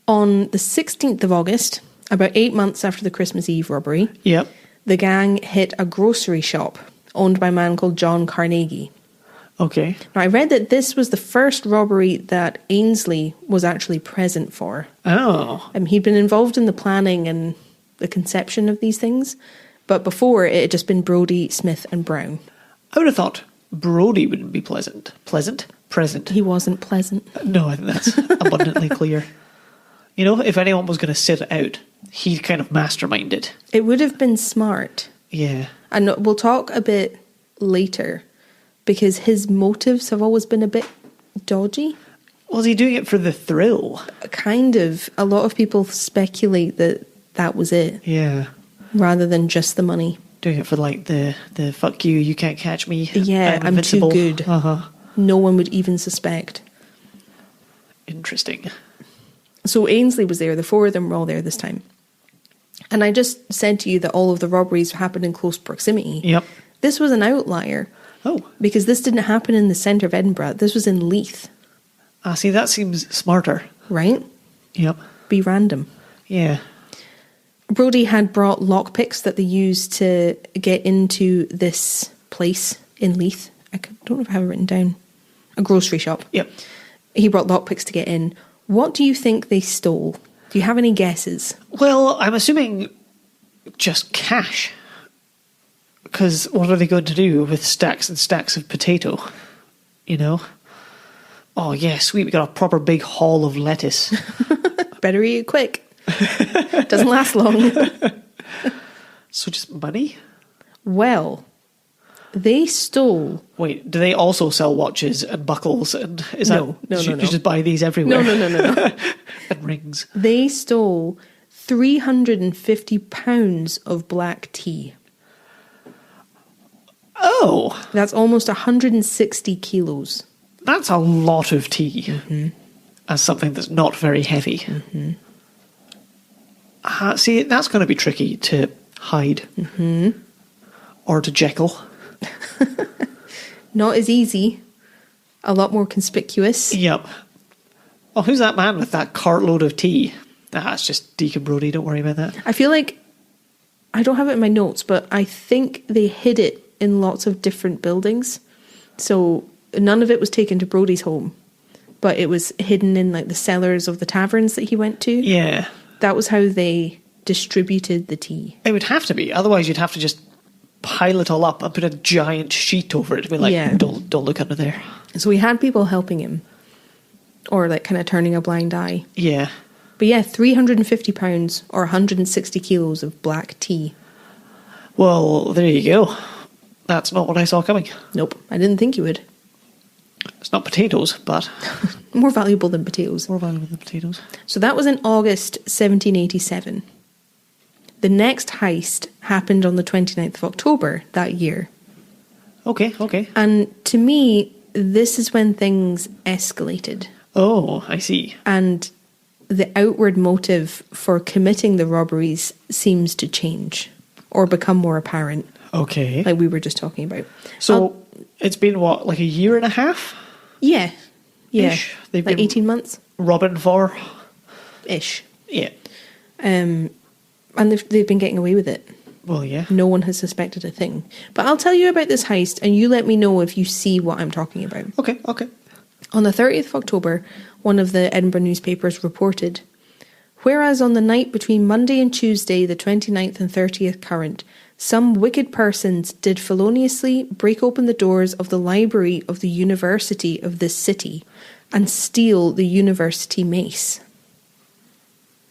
On the 16th of August, about 8 months after the Christmas Eve robbery, Yep. the gang hit a grocery shop owned by a man called John Carnegie. Okay. Now, I read that this was the first robbery that Ainsley was actually present for. Oh. He'd been involved in the planning and the conception of these things, but before it had just been Brodie, Smith and Brown. I would have thought Brodie wouldn't be pleasant. Pleasant? Present. He wasn't pleasant. No, I think that's abundantly clear. You know, if anyone was going to sit it out, he'd kind of mastermind it. It would have been smart. Yeah. And we'll talk a bit later, because his motives have always been a bit dodgy. Was he doing it for the thrill? Kind of. A lot of people speculate that that was it, Yeah. rather than just the money. Doing it for like the fuck you can't catch me. Yeah, I'm too invincible. good. Uh-huh. No one would even suspect. Interesting. So Ainsley was there. The 4 of them were all there this time. And I just said to you that all of the robberies happened in close proximity. Yep. This was an outlier. Oh. Because this didn't happen in the centre of Edinburgh. This was in Leith. See, that seems smarter. Right? Yep. Be random. Yeah. Brodie had brought lockpicks that they used to get into this place in Leith. I don't know if I have it written down. A grocery shop. Yep. He brought lockpicks to get in. What do you think they stole? Do you have any guesses? Well, I'm assuming just cash. Because what are they going to do with stacks and stacks of potato? You know? Oh, yeah, sweet. We got a proper big haul of lettuce. Better eat it quick. Doesn't last long. So just money? Well, they stole... Wait, do they also sell watches and buckles? And is No. You just buy these everywhere? No. And rings. They stole 350 pounds of black tea. Oh! That's almost 160 kilos. That's a lot of tea. Mm-hmm. As something that's not very heavy. Mm-hmm. See, that's going to be tricky to hide. Mm-hmm. Or to JEKYLL. Not as easy. A lot more conspicuous. Yep. Oh, who's that man with that cartload of tea? It's just Deacon Brodie, don't worry about that. I feel like, I don't have it in my notes, but I think they hid it in lots of different buildings. So none of it was taken to Brodie's home, but it was hidden in like the cellars of the taverns that he went to. Yeah. That was how they distributed the tea. It would have to be. Otherwise, you'd have to just pile it all up and put a giant sheet over it to be like, Yeah. don't look under there. So he had people helping him, or like kind of turning a blind eye. Yeah. But yeah, 350 pounds or 160 kilos of black tea. Well, there you go. That's not what I saw coming. Nope, I didn't think you would. It's not potatoes, but More valuable than potatoes. more valuable than potatoes. So that was in August 1787. The next heist happened on the 29th of October that year. Okay. And to me, this is when things escalated. Oh, I see. And the outward motive for committing the robberies seems to change or become more apparent, Okay. like we were just talking about. So it's been what, like a year and a half? Yeah. Ish. They've Like been 18 months? robbing for? Ish. Yeah. And they've been getting away with it. Well, yeah. No one has suspected a thing. But I'll tell you about this heist and you let me know if you see what I'm talking about. Okay. On the 30th of October, one of the Edinburgh newspapers reported, "Whereas on the night between Monday and Tuesday, the 29th and 30th current, some wicked persons did feloniously break open the doors of the library of the University of this city and steal the university mace."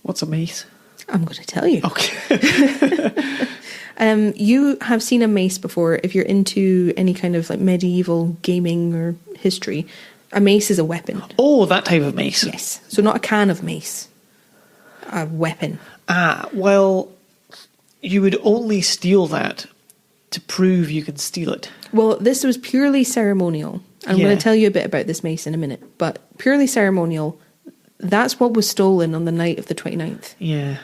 What's a mace? I'm going to tell you. Okay. You have seen a mace before if you're into any kind of like medieval gaming or history. A mace is a weapon. Oh, that type of mace. Yes. So not a can of mace. A weapon. Ah, well, you would only steal that to prove you can steal it. Well, this was purely ceremonial. I'm going to tell you a bit about this mace in a minute. But purely ceremonial, that's what was stolen on the night of the 29th. Yeah.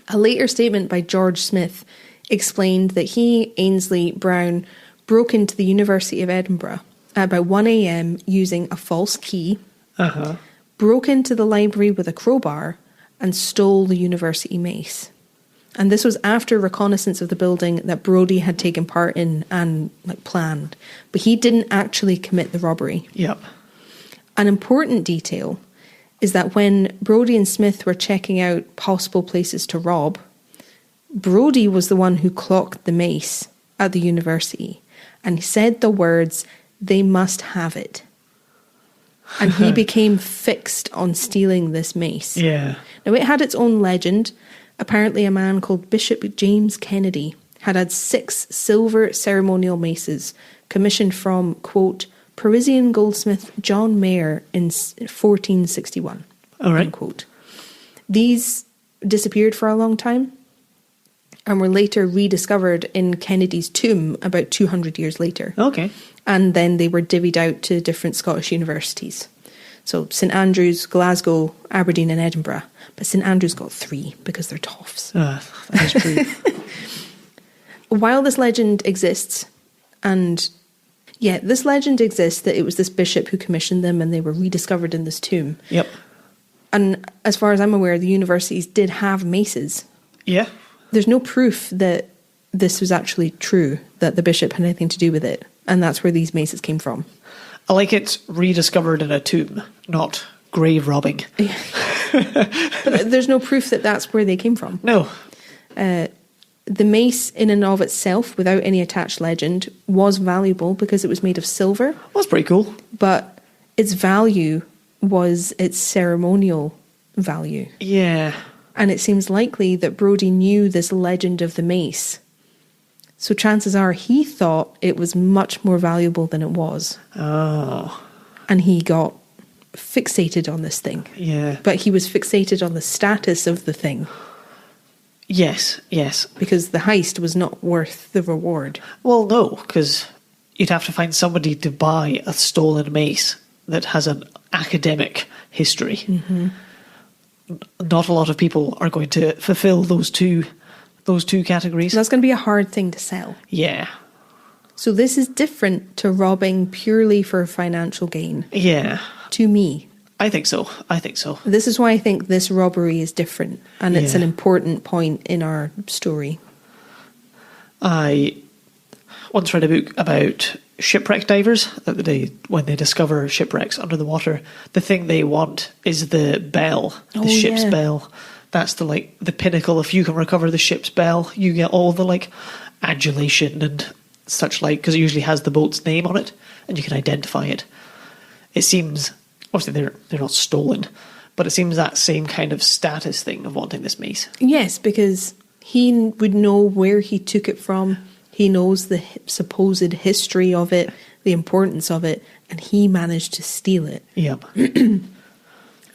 A later statement by George Smith explained that he, Ainsley Brown, broke into the University of Edinburgh at about 1 a.m. using a false key, broke into the library with a crowbar, and stole the university mace. And this was after reconnaissance of the building that Brodie had taken part in and planned. But he didn't actually commit the robbery. Yep. An important detail is that when Brodie and Smith were checking out possible places to rob, Brodie was the one who clocked the mace at the university and said the words, "They must have it." And he became fixed on stealing this mace. Yeah. Now, it had its own legend. Apparently, a man called Bishop James Kennedy had 6 silver ceremonial maces commissioned from, quote, Parisian goldsmith John Mayer in 1461. All right. Unquote. These disappeared for a long time and were later rediscovered in Kennedy's tomb about 200 years later. Okay. And then they were divvied out to different Scottish universities. So St Andrews, Glasgow, Aberdeen and Edinburgh. But St Andrews got 3 because they're toffs. That is true. While this legend exists, this legend exists that it was this bishop who commissioned them and they were rediscovered in this tomb. Yep. And as far as I'm aware, the universities did have maces. Yeah. There's no proof that this was actually true, that the bishop had anything to do with it. And that's where these maces came from. I like it rediscovered in a tomb, not grave robbing. But there's no proof that that's where they came from. No. The mace in and of itself, without any attached legend, was valuable because it was made of silver. That's pretty cool. But its value was its ceremonial value. Yeah. And it seems likely that Brodie knew this legend of the mace. So chances are he thought it was much more valuable than it was. Oh. And he got fixated on this thing. Yeah. But he was fixated on the status of the thing. Yes, yes. Because the heist was not worth the reward. Well, no, because you'd have to find somebody to buy a stolen mace that has an academic history. Mm-hmm. Not a lot of people are going to fulfill those two categories. That's going to be a hard thing to sell. Yeah. So this is different to robbing purely for financial gain. Yeah. To me. I think so. This is why I think this robbery is different, and it's an important point in our story. I once read a book about shipwreck divers. When they discover shipwrecks under the water, the thing they want is the bell, the ship's bell. That's the pinnacle. If you can recover the ship's bell, you get all the adulation and such because it usually has the boat's name on it, and you can identify it. It seems obviously they're not stolen, but it seems that same kind of status thing of wanting this mace. Yes, because he would know where he took it from. He knows the supposed history of it, the importance of it, and he managed to steal it. Yep.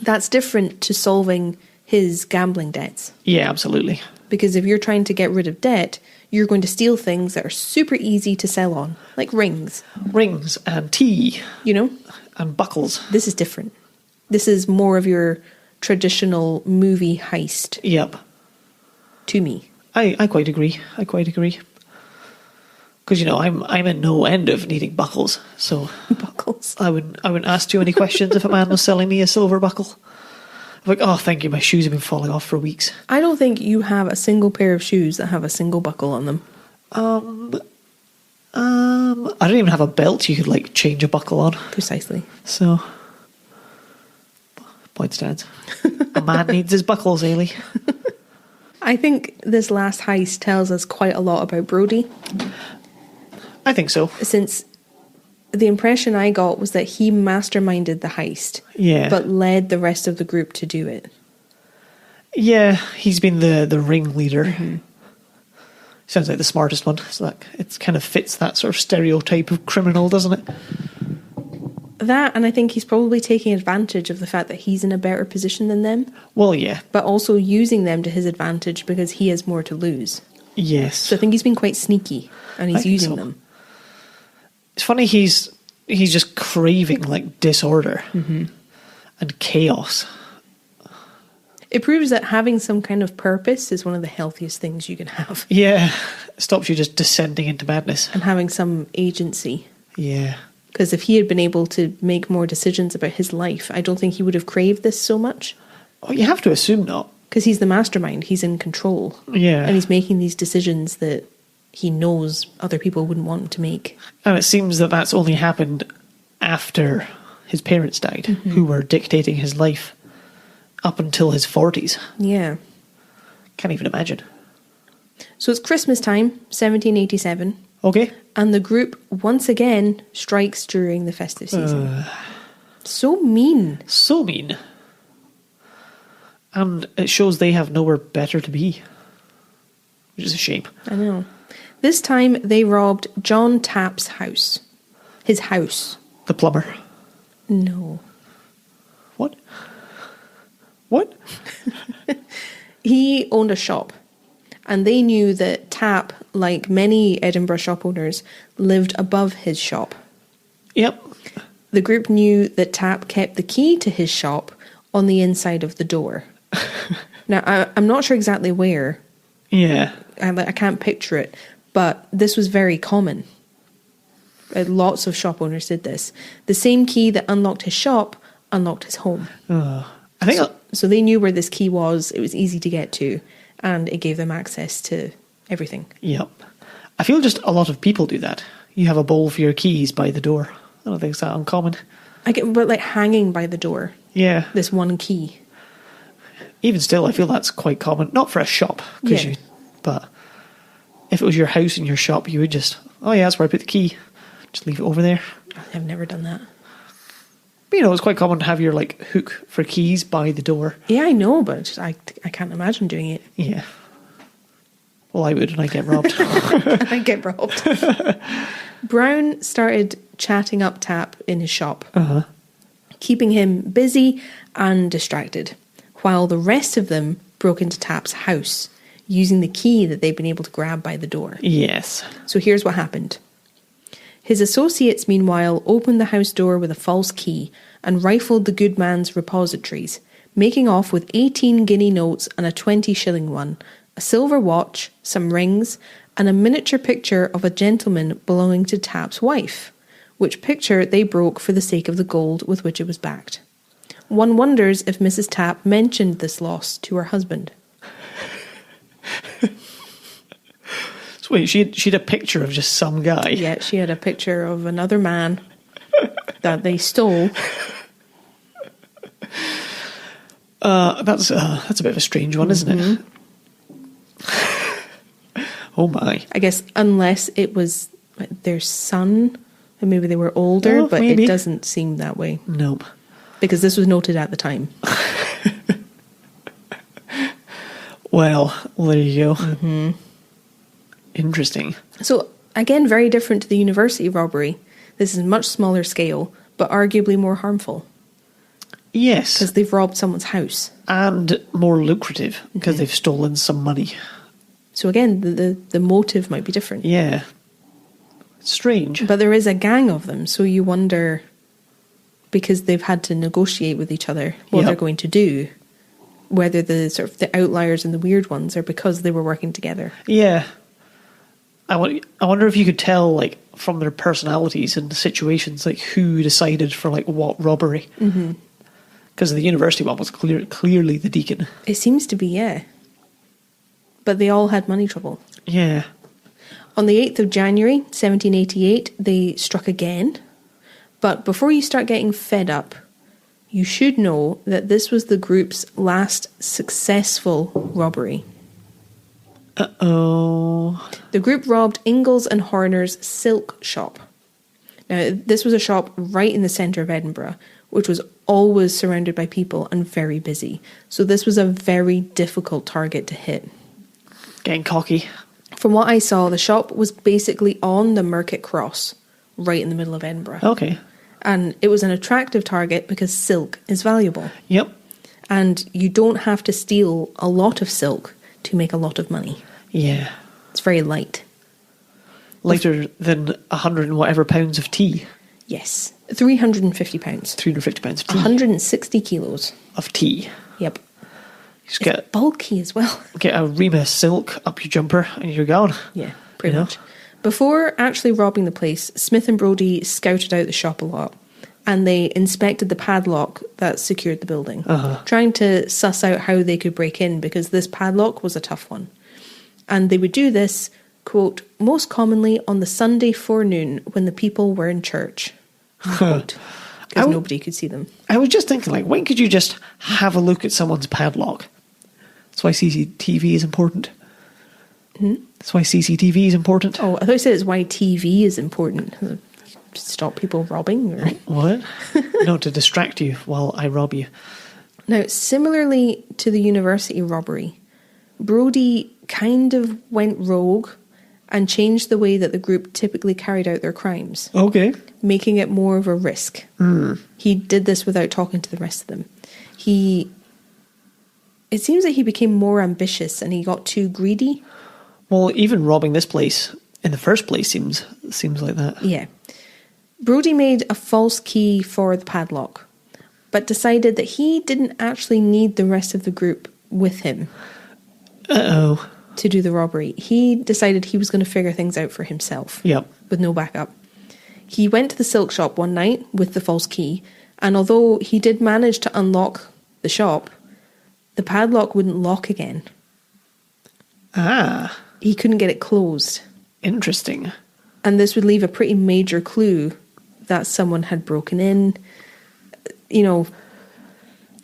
That's different to solving his gambling debts. Yeah, absolutely. Because if you're trying to get rid of debt, you're going to steal things that are super easy to sell on, like rings. Rings and tea. And buckles. This is different. This is more of your traditional movie heist. Yep. To me. I quite agree. Because I'm in no end of needing buckles, so buckles. I wouldn't ask too many questions if a man was selling me a silver buckle. I'm like, oh, thank you, my shoes have been falling off for weeks. I don't think you have a single pair of shoes that have a single buckle on them. I don't even have a belt you could change a buckle on. Precisely. So Point stands. A man needs his buckles, Ailey. I think this last heist tells us quite a lot about Brodie. I think so. Since the impression I got was that he masterminded the heist, but led the rest of the group to do it. Yeah, he's been the ringleader. Mm-hmm. Sounds like the smartest one. So that it kind of fits that sort of stereotype of criminal, doesn't it? That, and I think he's probably taking advantage of the fact that he's in a better position than them. Well, yeah. But also using them to his advantage because he has more to lose. Yes. So I think he's been quite sneaky, and he's using them. It's funny, he's just craving, like, disorder and chaos. It proves that having some kind of purpose is one of the healthiest things you can have. Yeah. It stops you just descending into madness. And having some agency. Yeah. Because if he had been able to make more decisions about his life, I don't think he would have craved this so much. Oh, you have to assume not. Because he's the mastermind. He's in control. Yeah. And he's making these decisions that he knows other people wouldn't want him to make. And it seems that that's only happened after his parents died, who were dictating his life up until his 40s. Yeah. Can't even imagine. So it's Christmas time, 1787. Okay. And the group once again strikes during the festive season. So mean. So mean. And it shows they have nowhere better to be. Which is a shame. I know. This time they robbed John Tapp's house. His house. The plumber. No. What? What? He owned a shop. And they knew that Tapp, like many Edinburgh shop owners, lived above his shop. Yep. The group knew that Tapp kept the key to his shop on the inside of the door. Now, I'm not sure exactly where. Yeah. I can't picture it, but this was very common. Lots of shop owners did this. The same key that unlocked his shop unlocked his home. I think so they knew where this key was. It was easy to get to. And it gave them access to everything. Yep. I feel just a lot of people do that. You have a bowl for your keys by the door. I don't think it's that uncommon. But like hanging by the door. Yeah. This one key. Even still, I feel that's quite common. Not for a shop. Yeah. But if it was your house and your shop, you would just, oh yeah, that's where I put the key. Just leave it over there. I've never done that. But, it's quite common to have your hook for keys by the door. Yeah, I know, but I can't imagine doing it. Yeah. Well, I would, and I get robbed. I get robbed. Brown started chatting up Tapp in his shop, keeping him busy and distracted, while the rest of them broke into Tapp's house, using the key that they'd been able to grab by the door. Yes. So here's what happened. His associates, meanwhile, opened the house door with a false key and rifled the good man's repositories, making off with 18 guinea notes and a 20-shilling one, a silver watch, some rings, and a miniature picture of a gentleman belonging to Tapp's wife, which picture they broke for the sake of the gold with which it was backed. One wonders if Mrs. Tapp mentioned this loss to her husband. So wait, she had a picture of just some guy? Yeah, she had a picture of another man that they stole. That's a bit of a strange one, isn't it? Oh my. I guess unless it was their son, and maybe they were older, but maybe. It doesn't seem that way. Nope. Because this was noted at the time. Well, there you go. Interesting. So, again, very different to the university robbery. This is much smaller scale, but arguably more harmful. Yes. Because they've robbed someone's house. And more lucrative, because they've stolen some money. So again, the motive might be different. Yeah. Strange. But there is a gang of them, so you wonder, because they've had to negotiate with each other what they're going to do, whether the sort of the outliers and the weird ones are because they were working together. Yeah. I wonder if you could tell, from their personalities and the situations, who decided for, what robbery. Because the university one was clearly the deacon. It seems to be, yeah. But they all had money trouble. Yeah. On the 8th of January, 1788, they struck again. But before you start getting fed up, you should know that this was the group's last successful robbery. Uh-oh. The group robbed Ingalls and Horner's silk shop. Now, this was a shop right in the centre of Edinburgh, which was always surrounded by people and very busy. So this was a very difficult target to hit. Getting cocky. From what I saw, the shop was basically on the Market Cross, right in the middle of Edinburgh. Okay. And it was an attractive target because silk is valuable. Yep. And you don't have to steal a lot of silk to make a lot of money. Yeah. It's very light. Lighter than 100 and whatever pounds of tea. Yes. £350. 350 pounds of tea. 160 kilos. Of tea. Yep. Just It's bulky as well. get a ream of silk up your jumper and you're gone. Yeah, pretty much. Before actually robbing the place, Smith and Brodie scouted out the shop a lot. And they inspected the padlock that secured the building. Trying to suss out how they could break in, because this padlock was a tough one. And they would do this, quote, most commonly on the Sunday forenoon when the people were in church. Quote. Because nobody could see them. I was just thinking, like, when could you just have a look at someone's padlock? That's why CCTV is important. That's why CCTV is important. Oh, I thought you said it's why TV is important. Stop people robbing? Or? What? No, to distract you while I rob you. Now, similarly to the university robbery, Brodie kind of went rogue and changed the way that the group typically carried out their crimes. Okay. Making it more of a risk. He did this without talking to the rest of them. It seems that he became more ambitious and he got too greedy. Well, even robbing this place in the first place seems like that. Yeah. Brodie made a false key for the padlock, but decided that he didn't actually need the rest of the group with him. Uh-oh. To do the robbery. He decided he was going to figure things out for himself. Yep. With no backup. He went to the silk shop one night with the false key, and although he did manage to unlock the shop, the padlock wouldn't lock again. Ah. He couldn't get it closed. Interesting. And this would leave a pretty major clue that someone had broken in. You know,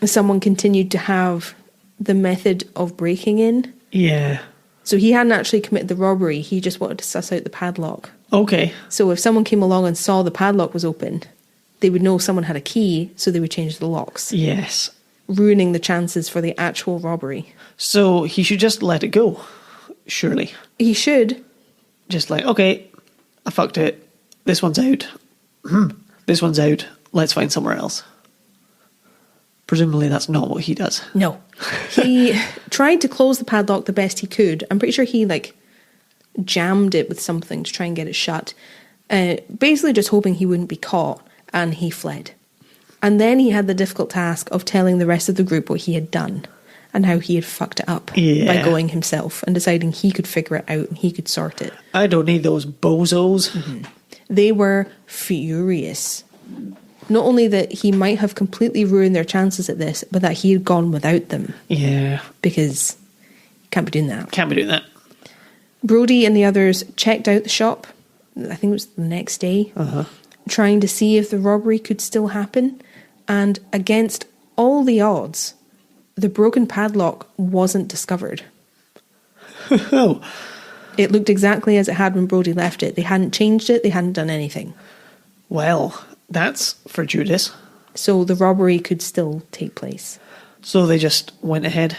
someone continued to have the method of breaking in. Yeah. So he hadn't actually committed the robbery, he just wanted to suss out the padlock. Okay. So if someone came along and saw the padlock was open, they would know someone had a key, so they would change the locks. Yes. Ruining the chances for the actual robbery. So he should just let it go, surely. He should. Just like, okay, I fucked it. This one's out. This one's out. Let's find somewhere else. Presumably that's not what he does. No. He tried to close the padlock the best he could. I'm pretty sure he, jammed it with something to try and get it shut. Basically just hoping he wouldn't be caught, and he fled. And then he had the difficult task of telling the rest of the group what he had done and how he had fucked it up by going himself and deciding he could figure it out and he could sort it. I don't need those bozos. They were furious. Not only that he might have completely ruined their chances at this, but that he had gone without them. Yeah. Because you can't be doing that. Can't be doing that. Brodie and the others checked out the shop, I think it was the next day, trying to see if the robbery could still happen. And against all the odds, the broken padlock wasn't discovered. Oh. It looked exactly as it had when Brodie left it. They hadn't changed it, they hadn't done anything. Well, that's fortuitous. So the robbery could still take place. So they just went ahead.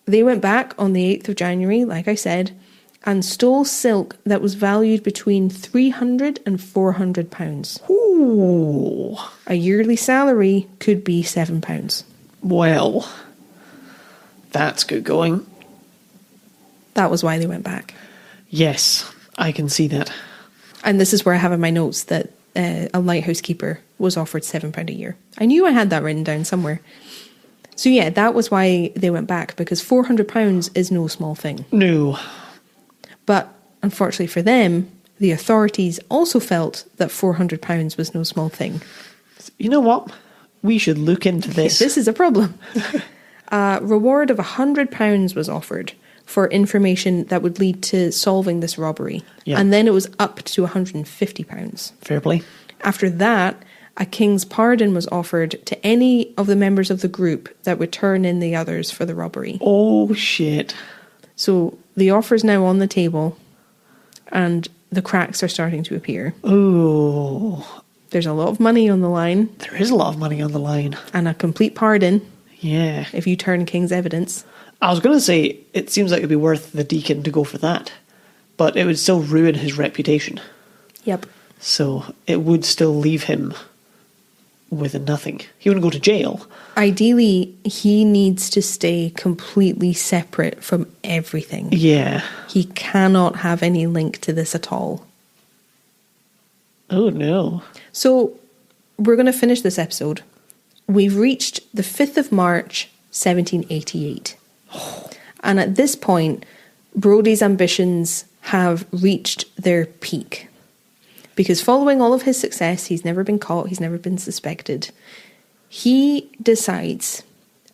They went back on the 8th of January, like I said, and stole silk that was valued between £300 and £400. Ooh. A yearly salary could be £7. Well, that's good going. That was why they went back. Yes, I can see that. And this is where I have in my notes that a lighthouse keeper was offered £7 a year. I knew I had that written down somewhere. So yeah, that was why they went back, because £400 is no small thing. No. But unfortunately for them, the authorities also felt that £400 was no small thing. You know what? We should look into this. This is a problem. A reward of £100 was offered for information that would lead to solving this robbery. Yeah. And then it was up to £150. Fair play. After that, a king's pardon was offered to any of the members of the group that would turn in the others for the robbery. Oh, shit. So the offer's now on the table, and the cracks are starting to appear. Oh. There's a lot of money on the line. There is a lot of money on the line. And a complete pardon. Yeah. If you turn king's evidence. I was going to say, it seems like it'd be worth the deacon to go for that. But it would still ruin his reputation. Yep. So it would still leave him with a nothing. He wouldn't go to jail. Ideally, he needs to stay completely separate from everything. Yeah. He cannot have any link to this at all. Oh, no. So, we're going to finish this episode. We've reached the 5th of March, 1788. And at this point, Brodie's ambitions have reached their peak. Because following all of his success, he's never been caught, he's never been suspected. He decides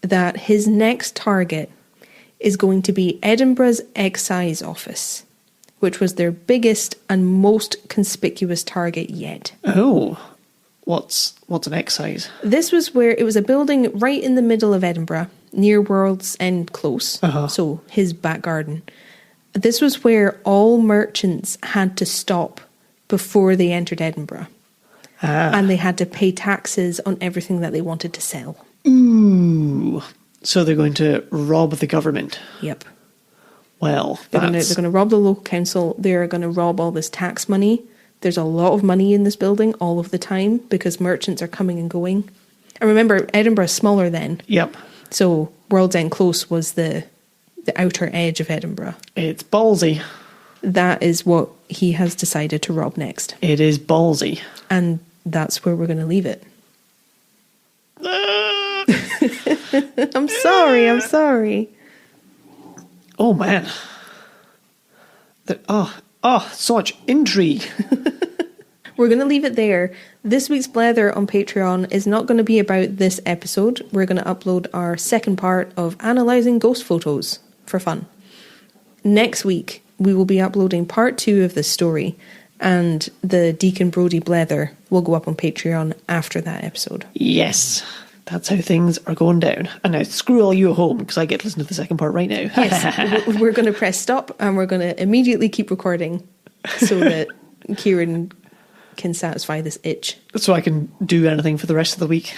that his next target is going to be Edinburgh's excise office, which was their biggest and most conspicuous target yet. Oh, what's an excise? This was where it was a building right in the middle of Edinburgh, near World's End Close, so his back garden. This was where all merchants had to stop before they entered Edinburgh. And they had to pay taxes on everything that they wanted to sell. Ooh. So they're going to rob the government. Yep. Well, they're going to rob the local council. They're going to rob all this tax money. There's a lot of money in this building all of the time because merchants are coming and going. And remember, Edinburgh's smaller then. Yep. So World's End Close was the outer edge of Edinburgh. It's ballsy. That is what he has decided to rob next. It is ballsy. And that's where we're going to leave it. I'm sorry. Oh, man. So much intrigue. We're going to leave it there. This week's Blether on Patreon is not going to be about this episode. We're going to upload our second part of analysing ghost photos for fun. Next week, we will be uploading part 2 of this story, and the Deacon Brodie Blether will go up on Patreon after that episode. Yes, that's how things are going down. And now screw all you at home, because I get to listen to the second part right now. Yes, we're going to press stop, and we're going to immediately keep recording so that Kieran can satisfy this itch. So I can do anything for the rest of the week.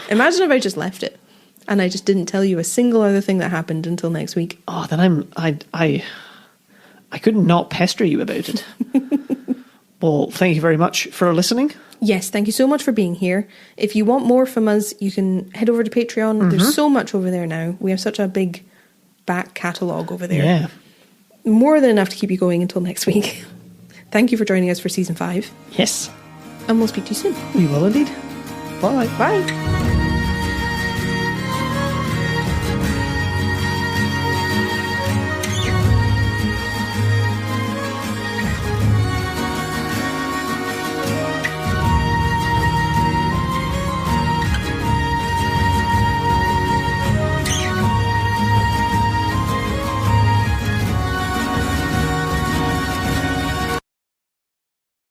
Imagine if I just left it, and I just didn't tell you a single other thing that happened until next week. Oh, then I couldn't not pester you about it. Well, thank you very much for listening. Yes, thank you so much for being here. If you want more from us, you can head over to Patreon. There's so much over there now. We have such a big back catalogue over there. Yeah. More than enough to keep you going until next week. Thank you for joining us for season 5. Yes. And we'll speak to you soon. We will indeed. Bye. Bye.